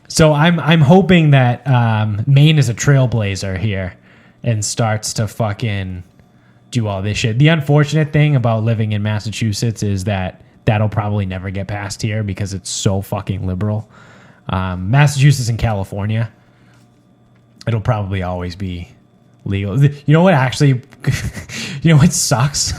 So I'm hoping that Maine is a trailblazer here and starts to fucking do all this shit. The unfortunate thing about living in Massachusetts is that that'll probably never get passed here because it's so fucking liberal. Massachusetts and California, it'll probably always be legal. You know what actually, you know what sucks?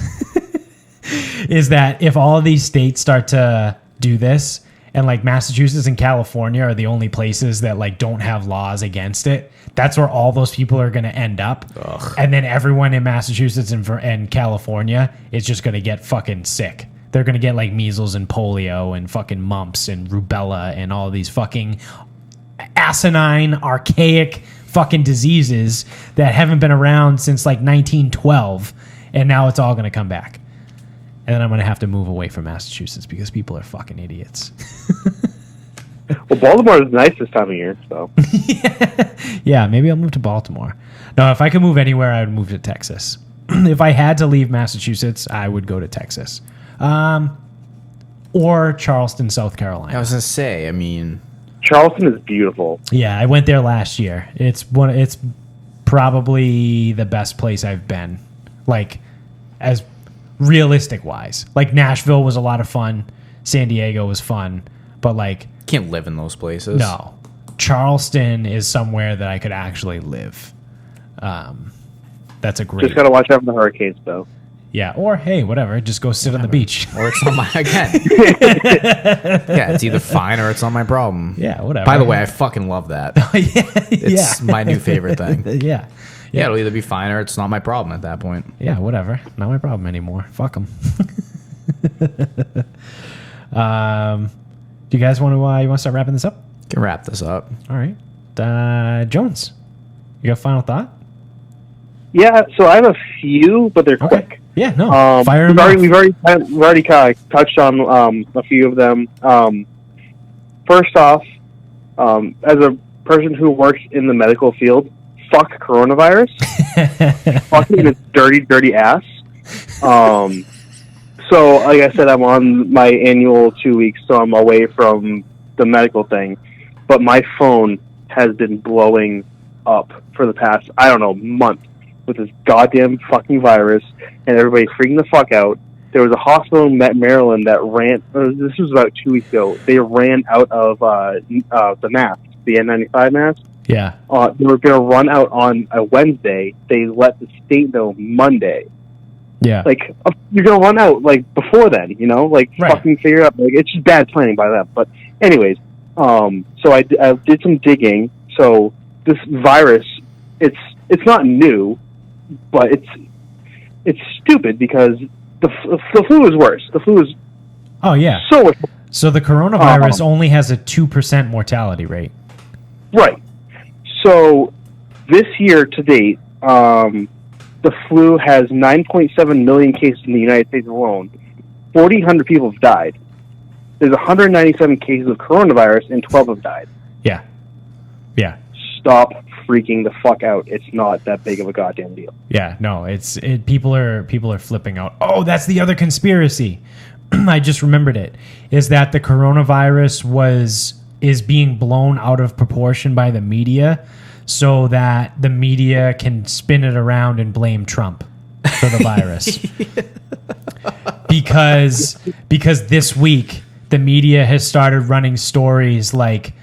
Is that if all of these states start to do this, and like Massachusetts and California are the only places that like don't have laws against it, that's where all those people are going to end up. Ugh. And then everyone in Massachusetts and California is just going to get fucking sick. They're going to get like measles and polio and fucking mumps and rubella and all these fucking asinine, archaic fucking diseases that haven't been around since like 1912. And now it's all going to come back. And then I'm going to have to move away from Massachusetts because people are fucking idiots. Well, Baltimore is nice this time of year, so. Yeah, maybe I'll move to Baltimore. No, if I could move anywhere, I would move to Texas. If I had to leave Massachusetts, I would go to Texas. Or Charleston, South Carolina. I was going to say, I mean... Charleston is beautiful. Yeah, I went there last year. It's probably the best place I've been. Like, as realistic wise. Like, Nashville was a lot of fun. San Diego was fun. But, like... Can't live in those places. No. Charleston is somewhere that I could actually live. That's a great... Just got to watch out for the hurricanes, though. Yeah, or, hey, whatever. Just go sit on the beach. Or it's not my... Again. Yeah, it's either fine or it's not my problem. Yeah, whatever. By the way, I fucking love that. It's my new favorite thing. Yeah. Yeah, it'll either be fine or it's not my problem at that point. Yeah, whatever. Not my problem anymore. Fuck them. Do you guys want to start wrapping this up? Can wrap this up. All right. Jones, you got a final thought? Yeah, so I have a few, but they're quick. Yeah, no. Fire them we've already kind of touched on a few of them. First off, As a person who works in the medical field, fuck coronavirus. Fucking its dirty, dirty ass. So, like I said, I'm on my annual 2 weeks, so I'm away from the medical thing. But my phone has been blowing up for the past, I don't know, month with this goddamn fucking virus, and everybody's freaking the fuck out. There was a hospital in Maryland that ran, this was about 2 weeks ago, they ran out of the masks, the N95 masks. Yeah. They were going to run out on a Wednesday. They let the state know Monday. Yeah. Like, you're going to run out, like, before then, you know? Like, Right. fucking figure out. Like, it's just bad planning by them. But anyways, so I did some digging. So this virus, it's not new, but it's stupid because the flu is worse. The flu is Oh, yeah. so much. So the coronavirus only has a 2% mortality rate. Right. So this year to date, the flu has 9.7 million cases in the United States alone. 4,000 people have died. There's 197 cases of coronavirus, and 12 have died. Yeah. Yeah. Stop freaking the fuck out. It's not that big of a goddamn deal. Yeah, no, people are flipping out. Oh, that's the other conspiracy. I just remembered it. Is that the coronavirus is being blown out of proportion by the media so that the media can spin it around and blame Trump for the virus. because this week the media has started running stories like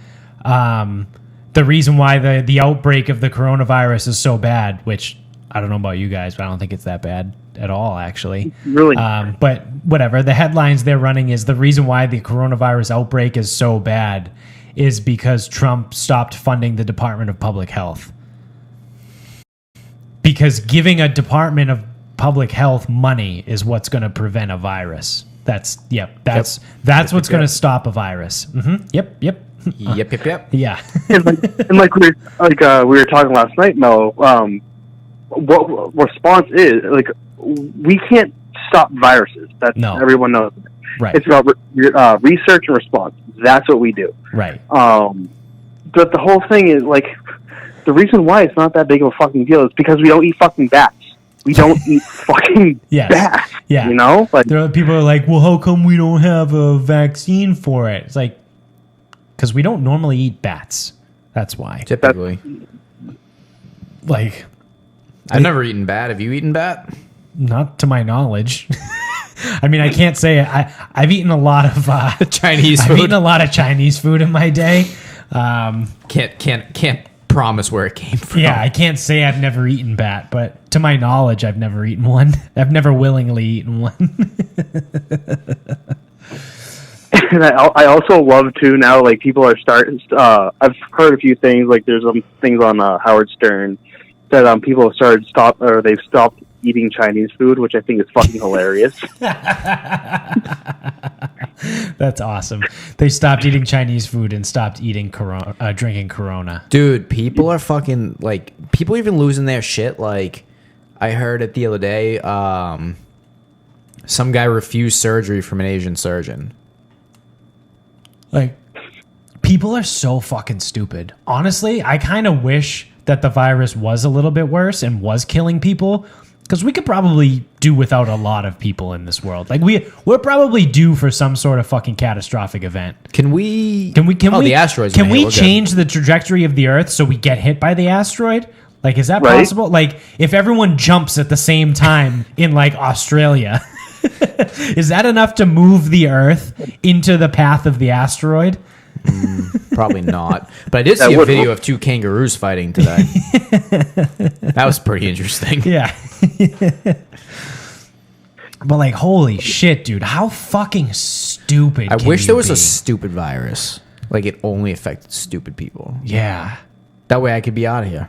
the reason why the outbreak of the coronavirus is so bad, which I don't know about you guys, but I don't think it's that bad at all, actually. Really? But whatever. The headlines they're running is the reason why the coronavirus outbreak is so bad is because Trump stopped funding the Department of Public Health. Because giving a Department of Public Health money is what's going to prevent a virus. That's what's going to stop a virus. Mm-hmm. Yep. Yep. Yeah. and like we were talking last night, Mel. What response is like? We can't stop viruses. That's everyone knows. Right. It's about research and response. That's what we do. Right. But the whole thing is like the reason why it's not that big of a fucking deal is because we don't eat fucking bats. We don't eat fucking bats. Yeah. You know? Like people are like, well, how come we don't have a vaccine for it? It's like, because we don't normally eat bats. That's why. Typically. Like, I've never eaten bat. Have you eaten bat? Not to my knowledge. I mean, I can't say I've eaten a lot of Chinese food. I've eaten a lot of Chinese food in my day. Can't promise where it came from. Yeah, I can't say I've never eaten bat, but to my knowledge, I've never eaten one. I've never willingly eaten one. And I also love too now. Like people are starting. I've heard a few things. Like there's some things on Howard Stern that people have they've stopped eating Chinese food, which I think is fucking hilarious. That's awesome. They stopped eating Chinese food and stopped eating drinking Corona. Dude, people are fucking like people even losing their shit. Like I heard it the other day. Some guy refused surgery from an Asian surgeon. Like, people are so fucking stupid. Honestly, I kind of wish that the virus was a little bit worse and was killing people, because we could probably do without a lot of people in this world. Like, we're probably due for some sort of fucking catastrophic event. Can we the asteroid's can gonna we hit, change the trajectory of the Earth so we get hit by the asteroid? Like, is that possible? Like, if everyone jumps at the same time in, like, Australia, is that enough to move the Earth into the path of the asteroid? Probably not. But I did see a video of two kangaroos fighting today. That was pretty interesting. Yeah. But, like, holy shit, dude. How fucking stupid I wish there was be? a stupid virus. Like, it only affected stupid people. Yeah. That way I could be out of here.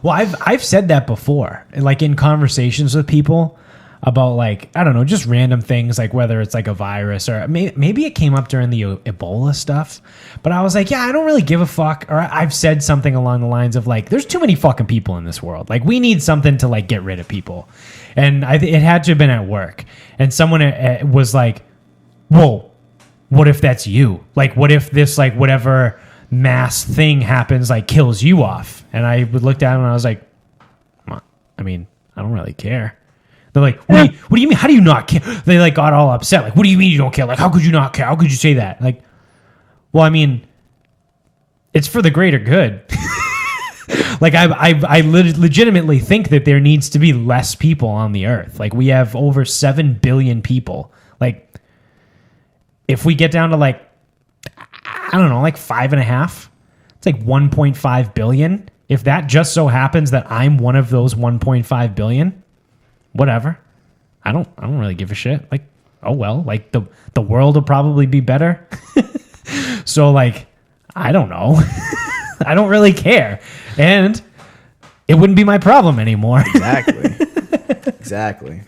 Well, I've said that before, like in conversations with people about, like, I don't know, just random things, like whether it's like a virus or maybe it came up during the Ebola stuff, but I was like, yeah, I don't really give a fuck. Or I've said something along the lines of like, there's too many fucking people in this world. Like, we need something to like get rid of people. And it had to have been at work. And someone was like, whoa, what if that's you? Like, what if this, like, whatever mass thing happens, like, kills you off? And I would look down and I was like, well, I mean, I don't really care. They're like, what do you mean? How do you not care? They like got all upset. Like, what do you mean you don't care? Like, how could you not care? How could you say that? Like, well, I mean, it's for the greater good. Like, I legitimately think that there needs to be less people on the earth. Like, we have over 7 billion people. Like, if we get down to like, I don't know, like 5.5, it's like 1.5 billion. If that just so happens that I'm one of those 1.5 billion, whatever. I don't really give a shit. Like, oh well, like the world will probably be better. So like, I don't know. I don't really care. And it wouldn't be my problem anymore. Exactly.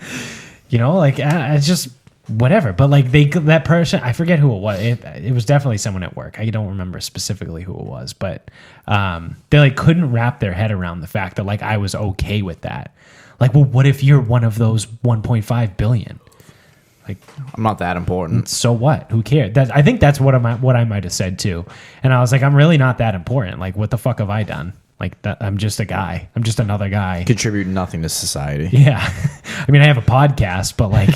You know, like it's just whatever. But like that person, I forget who it was. It was definitely someone at work. I don't remember specifically who it was, but they like couldn't wrap their head around the fact that like I was okay with that. Like, well, what if you're one of those 1.5 billion? Like, I'm not that important. So what? Who cares? I think that's what I might have said too. And I was like, I'm really not that important. Like, what the fuck have I done? Like, I'm just a guy. I'm just another guy. Contribute nothing to society. Yeah. I mean, I have a podcast, but like,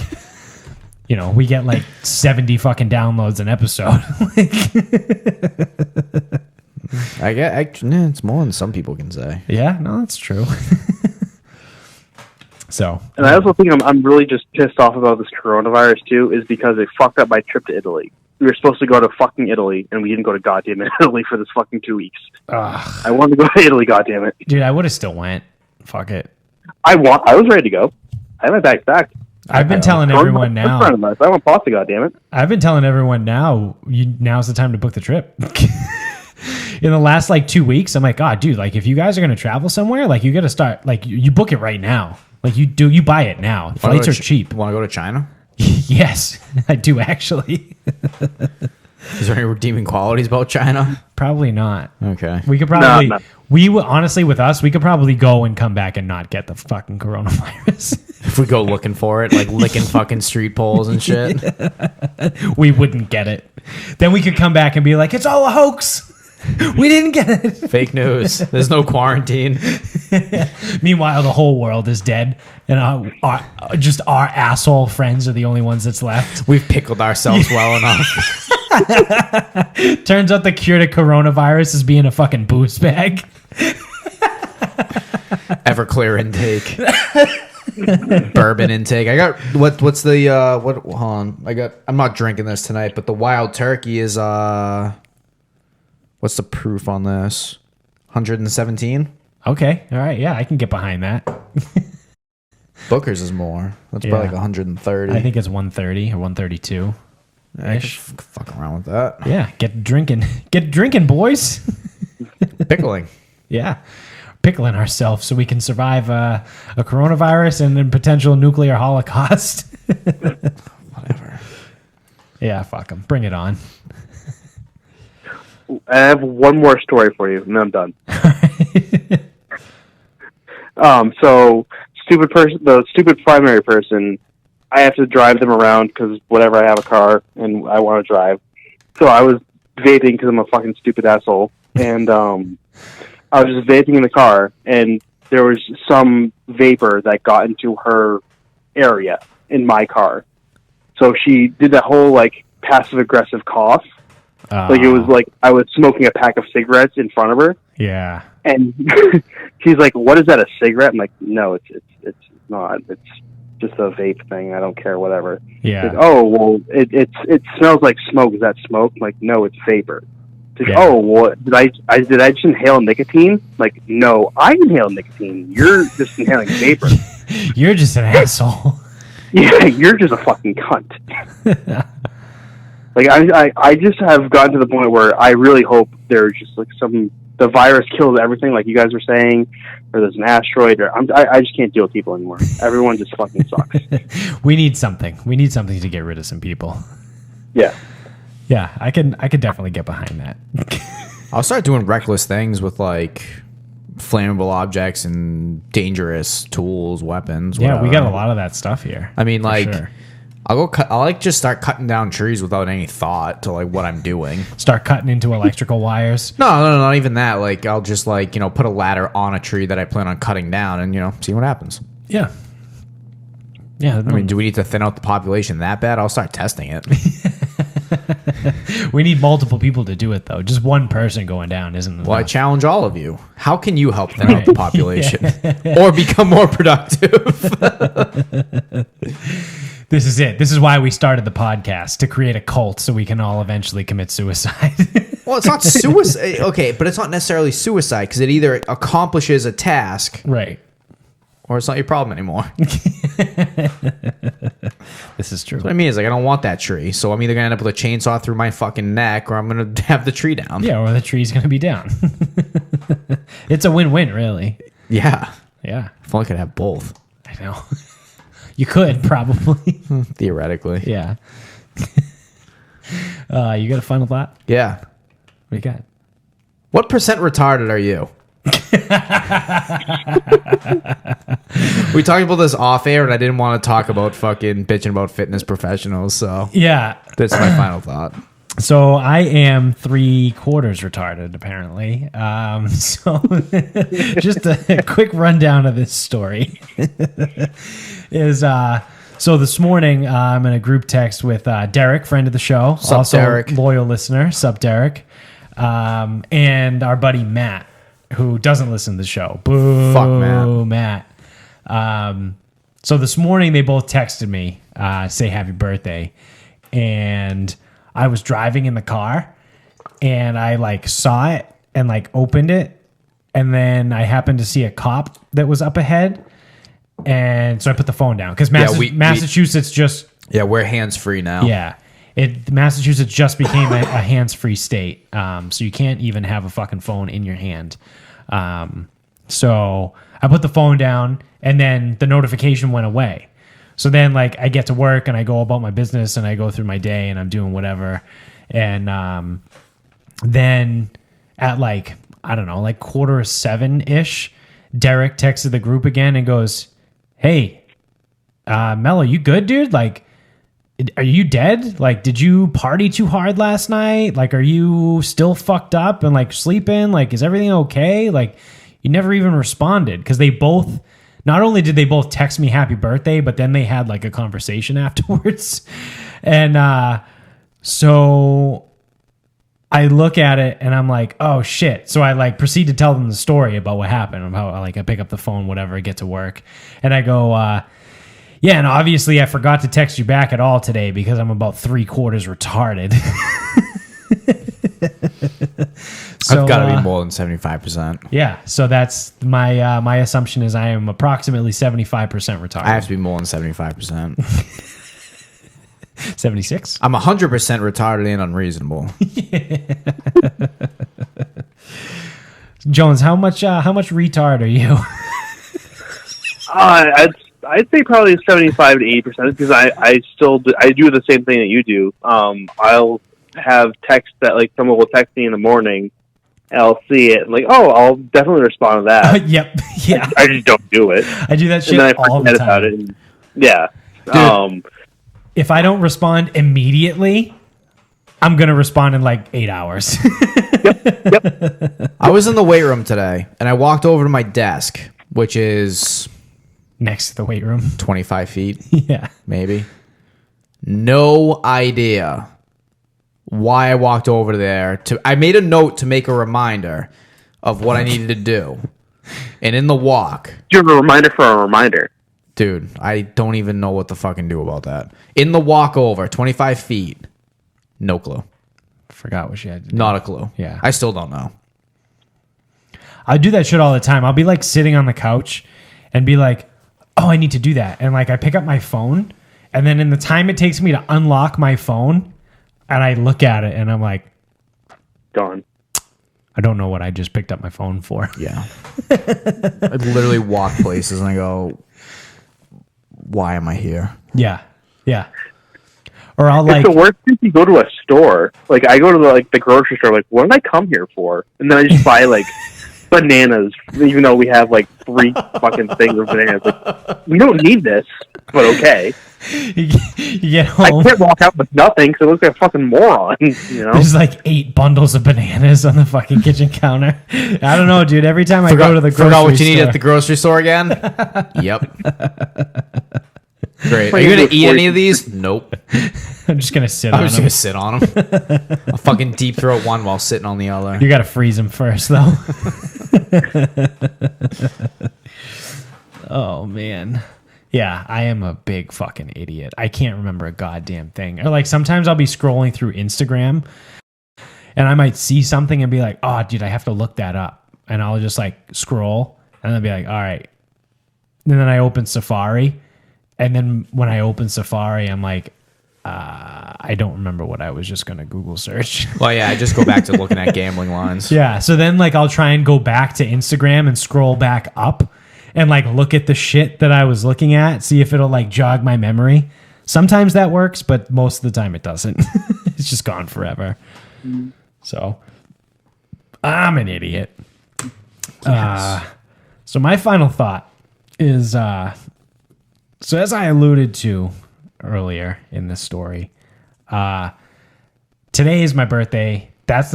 you know, we get like 70 fucking downloads an episode. I get, it's more than some people can say. Yeah, no, that's true. So, and I also think I'm really just pissed off about this coronavirus too, is because it fucked up my trip to Italy. We were supposed to go to fucking Italy, and we didn't go to goddamn Italy for this fucking 2 weeks. I wanted to go to Italy, goddamn it, dude. I would have still went. Fuck it. I was ready to go. I went back. I've been telling everyone now. I want pasta, goddamn it. I've been telling everyone now. Now's the time to book the trip. In the last like 2 weeks, I'm like, God, dude, like if you guys are gonna travel somewhere, like you got to start, like you book it right now. Like you buy it now. Flights are cheap. Want to go to China? Yes, I do actually. Is there any redeeming qualities about China? Probably not. Okay. We could probably, honestly, with us, we could probably go and come back and not get the fucking coronavirus. If we go looking for it, like licking fucking street poles and shit. We wouldn't get it. Then we could come back and be like, it's all a hoax. We didn't get it. Fake news. There's no quarantine. Meanwhile, the whole world is dead, and our asshole friends are the only ones that's left. We've pickled ourselves well enough. Turns out the cure to coronavirus is being a fucking booze bag. Everclear intake. Bourbon intake. I got what's the what? Hold on. I'm not drinking this tonight, but the wild turkey is what's the proof on this? 117. Okay. All right. Yeah, I can get behind that. Booker's is more. That's probably like 130. I think it's 130 or 132. I could fuck around with that. Yeah, get drinking, boys. Pickling. Yeah, pickling ourselves so we can survive a coronavirus and a potential nuclear holocaust. Whatever. Yeah, fuck them. Bring it on. I have one more story for you, and then I'm done. So the stupid primary person, I have to drive them around because whatever, I have a car and I want to drive. So I was vaping because I'm a fucking stupid asshole, and I was just vaping in the car, and there was some vapor that got into her area in my car. So she did that whole like passive aggressive cough. Like it was like I was smoking a pack of cigarettes in front of her. Yeah. And she's like, "What is that? A cigarette?" I'm like, "No, it's not. It's just a vape thing. I don't care. Whatever." Yeah. Like, oh well, it smells like smoke. Is that smoke? I'm like, no, it's vapor. She's like, oh well, did I just inhale nicotine? Like, no, I inhale nicotine. You're just inhaling vapor. You're just an asshole. Yeah, you're just a fucking cunt. Like I just have gotten to the point where I really hope there's just like the virus kills everything, like you guys were saying, or there's an asteroid, or I just can't deal with people anymore. Everyone just fucking sucks. We need something. We need something to get rid of some people. Yeah. Yeah, I could definitely get behind that. I'll start doing reckless things with like flammable objects and dangerous tools, weapons. Yeah, whatever. we got a lot of that stuff here. I mean, like, sure. I'll like just start cutting down trees without any thought to like what I'm doing. Start cutting into electrical wires. No, not even that. Like I'll just like, put a ladder on a tree that I plan on cutting down and, see what happens. Yeah. Yeah. I mean, do we need to thin out the population that bad? I'll start testing it. We need multiple people to do it, though. Just one person going down isn't enough. Well, I challenge all of you. How can you help thin out the population or become more productive? This is it. This is why we started the podcast, to create a cult so we can all eventually commit suicide. Well, it's not suicide. Okay, but it's not necessarily suicide because it either accomplishes a task, Right. or it's not your problem anymore. This is true. What I mean is, like, I don't want that tree, so I'm either gonna end up with a chainsaw through my fucking neck, or I'm gonna have the tree down. Yeah, or the tree's going to be down. It's a win-win, really. Yeah. Yeah, If only I could have both. I know. You could, probably. Theoretically. Yeah. You got a final thought? Yeah. What do you got? What percent retarded are you? We talked about this off air, and I didn't want to talk about fucking bitching about fitness professionals, so Yeah. that's my final thought. So I am 3/4 retarded, apparently. So just a quick rundown of this story is so this morning I'm in a group text with Derek, friend of the show, Sup, also Derek. loyal listener. Sup, Derek, and our buddy Matt, who doesn't listen to the show. Boo, Fuck Matt. So this morning they both texted me, say happy birthday, and I was driving in the car and I like saw it and like opened it, and then I happened to see a cop that was up ahead, and so I put the phone down because Massachusetts just We're hands free now. Massachusetts just became a hands-free state, so you can't even have a fucking phone in your hand. So I put the phone down, and then the notification went away. So then, like, I get to work and I go about my business and I go through my day and I'm doing whatever. And then at like, I don't know, like 6:45-ish, Derek texted the group again and goes, "Hey, Mello, you good, dude? Like, are you dead? Like, did you party too hard last night? Like, are you still fucked up and like sleeping? Like, is everything okay?" Like, you never even responded because they both... Not only did they both text me happy birthday, but then they had like a conversation afterwards. And so I look at it and I'm like, oh shit. So I like proceed to tell them the story about what happened, of how like I pick up the phone, whatever, I get to work. And I go, yeah, and obviously I forgot to text you back at all today because I'm about 3/4 retarded. So, I've got to be more than 75%. Yeah, so that's my my assumption is I am approximately 75% retarded. I have to be more than 75%. 76? I'm 100% retarded and unreasonable. Jones, how much retard are you? I'd say probably 75 to 80% because I still do the same thing that you do. I'll have text that like someone will text me in the morning. And I'll see it and like, oh, I'll definitely respond to that. Yep. Yeah. I just don't do it. I do that shit and then I all the forget time. about it. And, yeah. Dude, if I don't respond immediately, I'm going to respond in like 8 hours. Yep. I was in the weight room today, and I walked over to my desk, which is Next to the weight room. 25 feet, Yeah. maybe. No idea why I walked over there. I made a note to make a reminder of what I needed to do. And in the walk... Do you have a reminder for a reminder? Dude, I don't even know what to fucking do about that. In the walk over, 25 feet, no clue. Forgot what she had to do. Not a clue. Yeah. I still don't know. I do that shit all the time. I'll be like sitting on the couch and be like, oh, I need to do that. And like I pick up my phone, and then in the time it takes me to unlock my phone, and I look at it and I'm like, Gone. I don't know what I just picked up my phone for. Yeah. I literally walk places and I go, why am I here? Yeah. Yeah. Or I'll It's like, the worst if you go to a store. Like I go to the grocery store. Like, what did I come here for? And then I just buy like bananas, even though we have like 3 fucking things of bananas. Like, we don't need this, but okay. You get I home. can't walk out with nothing because I look like a fucking moron. You know, There's like 8 bundles of bananas on the fucking kitchen counter. I don't know, dude. Every time I go to the grocery Forgot what you store, need at the grocery store again? Yep. Great. Are you going to eat any of these? Nope. I'm just gonna sit I'm on just them. going to sit on them. I'll fucking deep throat one while sitting on the other. You gotta freeze them first, though. Oh man. Yeah, I am a big fucking idiot. I can't remember a goddamn thing. Or like sometimes I'll be scrolling through Instagram and I might see something and be like, oh, dude, I have to look that up. And I'll just like scroll and I'll be like, all right. And then I open Safari. And then when I open Safari, I'm like, I don't remember what I was just going to Google search. Well, yeah, I just go back to looking at gambling lines. Yeah. So then like I'll try and go back to Instagram and scroll back up and like look at the shit that I was looking at, see if it'll like jog my memory. Sometimes that works, but most of the time it doesn't. It's just gone forever. So I'm an idiot. Yes. So my final thought is, so as I alluded to earlier in this story, today is my birthday. That's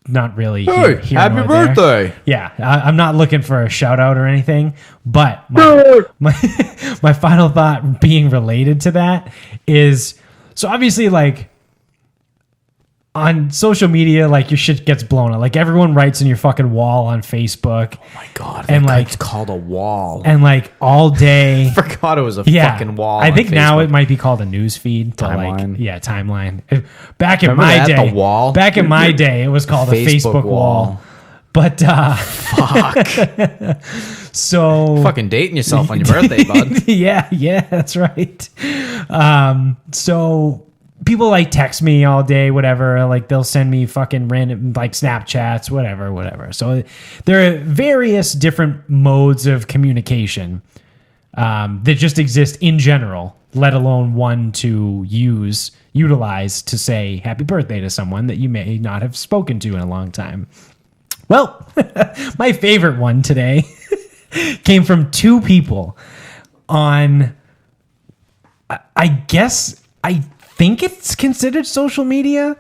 not really Hey, here happy nor there. birthday. Yeah, I'm not looking for a shout out or anything, but my final thought being related to that is, so obviously like on social media, like your shit gets blown up. Like everyone writes in your fucking wall on Facebook. Oh my God. And, that like- it's called a wall. And like all day. Forgot it was a Yeah, fucking wall. I on think now Facebook. it might be called a news feed. But Timeline. like, yeah, timeline. Back in Remember my that, day, the wall? Back in my day, it was called a Facebook wall. But Fuck. so Fucking dating yourself on your birthday, bud. yeah, that's right. So people like text me all day, whatever. Like they'll send me fucking random like Snapchats, whatever. So there are various different modes of communication that just exist in general, let alone one to utilize to say happy birthday to someone that you may not have spoken to in a long time. Well, my favorite one today came from 2 people on, I guess, I think it's considered social media,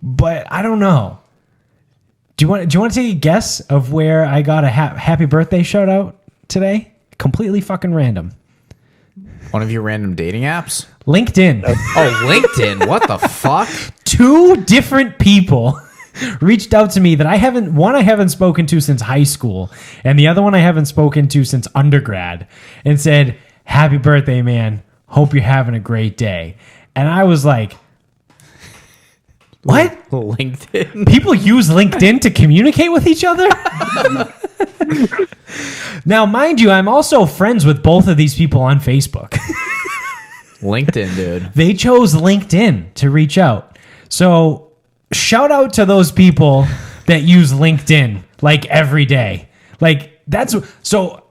but I don't know. Do you want to take a guess of where I got a happy birthday shout out today? Completely fucking random. One of your random dating apps? LinkedIn. Oh, LinkedIn. What the fuck? 2 different people reached out to me that I haven't spoken to since high school, and the other one I haven't spoken to since undergrad, and said, happy birthday, man. Hope you're having a great day. And I was like, what? LinkedIn. People use LinkedIn to communicate with each other? Now, mind you, I'm also friends with both of these people on Facebook. LinkedIn, dude. They chose LinkedIn to reach out. So shout out to those people that use LinkedIn like every day. Like that's so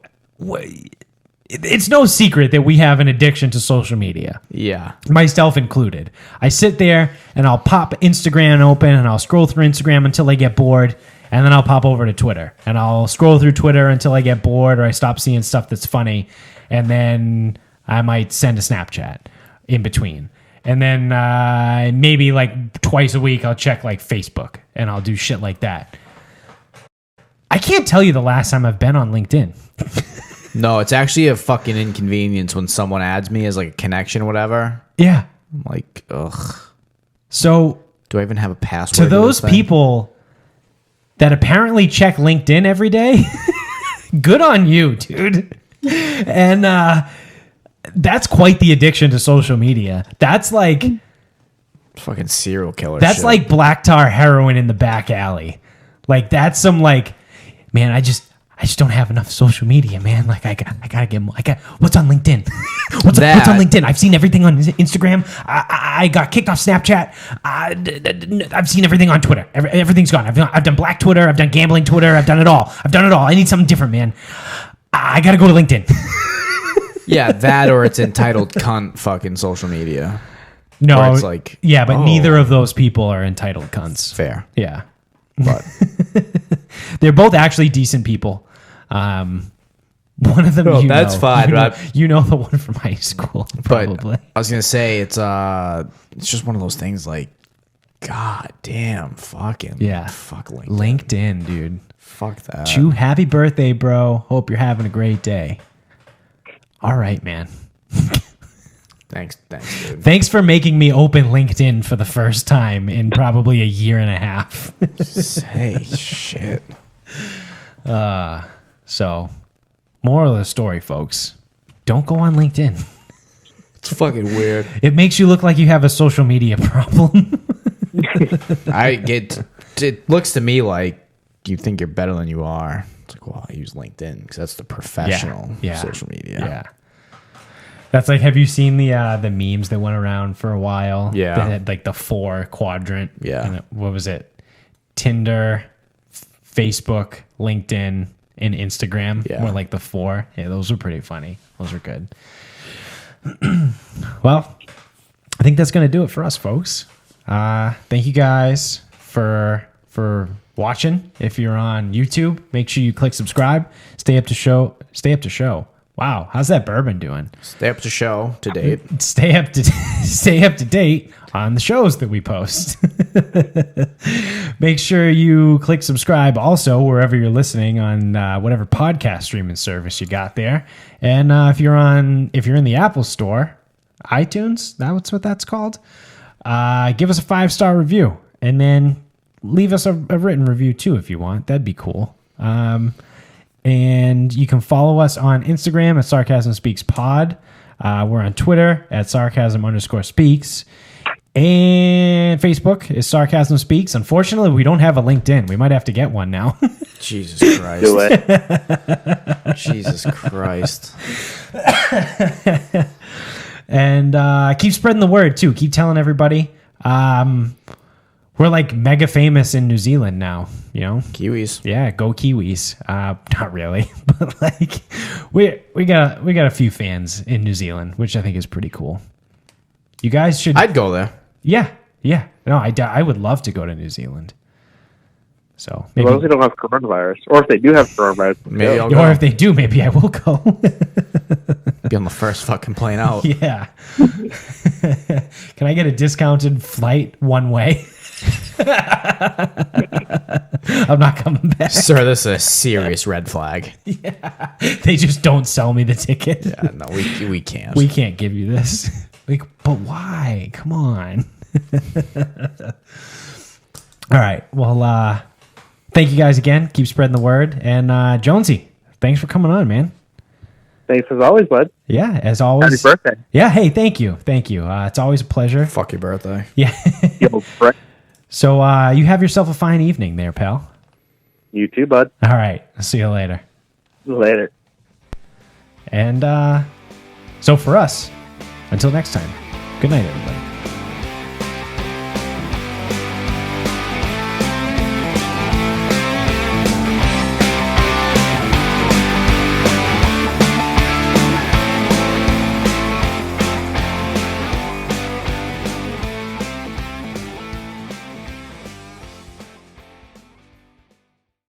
it's no secret that we have an addiction to social media. Yeah. Myself included. I sit there and I'll pop Instagram open and I'll scroll through Instagram until I get bored. And then I'll pop over to Twitter and I'll scroll through Twitter until I get bored or I stop seeing stuff that's funny. And then I might send a Snapchat in between. And then maybe like twice a week, I'll check like Facebook and I'll do shit like that. I can't tell you the last time I've been on LinkedIn. No, it's actually a fucking inconvenience when someone adds me as like a connection or whatever. Yeah. I'm like, ugh. So Do I even have a password? to this those thing? people that apparently check LinkedIn every day, good on you, dude. And that's quite the addiction to social media. That's like Fucking serial killer. that's shit. like black tar heroin in the back alley. Like that's some like, man, I just don't have enough social media, man. Like I gotta get more. What's on LinkedIn? What's on LinkedIn? I've seen everything on Instagram. I got kicked off Snapchat. I've seen everything on Twitter. Everything's gone. I've done black Twitter. I've done gambling Twitter. I've done it all. I need something different, man. I gotta go to LinkedIn. Yeah, that or it's entitled cunt fucking social media. No, Where it's like, yeah, but oh. neither of those people are entitled cunts. Fair. Yeah. But They're both actually decent people. One of them, Oh, that's fine, You know, but- you know the one from high school, probably. I was gonna say it's just one of those things like, god damn, fucking Yeah. fuck LinkedIn. LinkedIn, dude. Fuck that. Chew, happy birthday, bro. Hope you're having a great day. All right, man. Thanks, dude. Thanks for making me open LinkedIn for the first time in probably a year and a half. Hey, shit. So, moral of the story, folks, don't go on LinkedIn. It's fucking weird. It makes you look like you have a social media problem. It looks to me like you think you're better than you are. It's like, well, I use LinkedIn because that's the professional social media. Yeah. That's like, have you seen the memes that went around for a while? Yeah. That had like the 4 quadrant. Yeah. And what was it? Tinder, Facebook, LinkedIn, and Instagram Yeah. were like the 4. Yeah, those were pretty funny. Those were good. Well, I think that's going to do it for us, folks. Thank you guys for watching. If you're on YouTube, make sure you click subscribe. Stay up to show. Wow, how's that bourbon doing? Stay up to show to date. Stay up to date on the shows that we post. Make sure you click subscribe also wherever you're listening on whatever podcast streaming service you got there. And if you're in the Apple Store, iTunes, that's what that's called. Give us a 5-star review, and then leave us a written review too if you want. That'd be cool. And you can follow us on Instagram at Sarcasm Speaks Pod. We're on Twitter at Sarcasm_Speaks. And Facebook is Sarcasm Speaks. Unfortunately, we don't have a LinkedIn. We might have to get one now. Jesus Christ. Do it. Jesus Christ. And keep spreading the word too. Keep telling everybody. We're like mega famous in New Zealand now, you know? Kiwis. Yeah, go Kiwis. Not really, but like we got a few fans in New Zealand, which I think is pretty cool. You guys should. I'd go there. Yeah. No, I would love to go to New Zealand. So As long as they don't have coronavirus, or if they do have coronavirus, Maybe go. I'll go. or if they do, maybe I will go. Be on the first fucking plane out. Yeah. Can I get a discounted flight one way? I'm not coming back. Sir, this is a serious red flag. They just don't sell me the ticket. Yeah, no, we can't. We can't give you this. Like, but why? Come on. All right. Well, thank you guys again. Keep spreading the word. And Jonesy, thanks for coming on, man. Thanks as always, bud. Yeah, as always. Happy birthday. Yeah. Hey, thank you. It's always a pleasure. Fuck your birthday. Yeah. Yo, Brett. So you have yourself a fine evening there, pal. You too, bud. All right. I'll see you later. Later. And so for us, until next time, good night, everybody.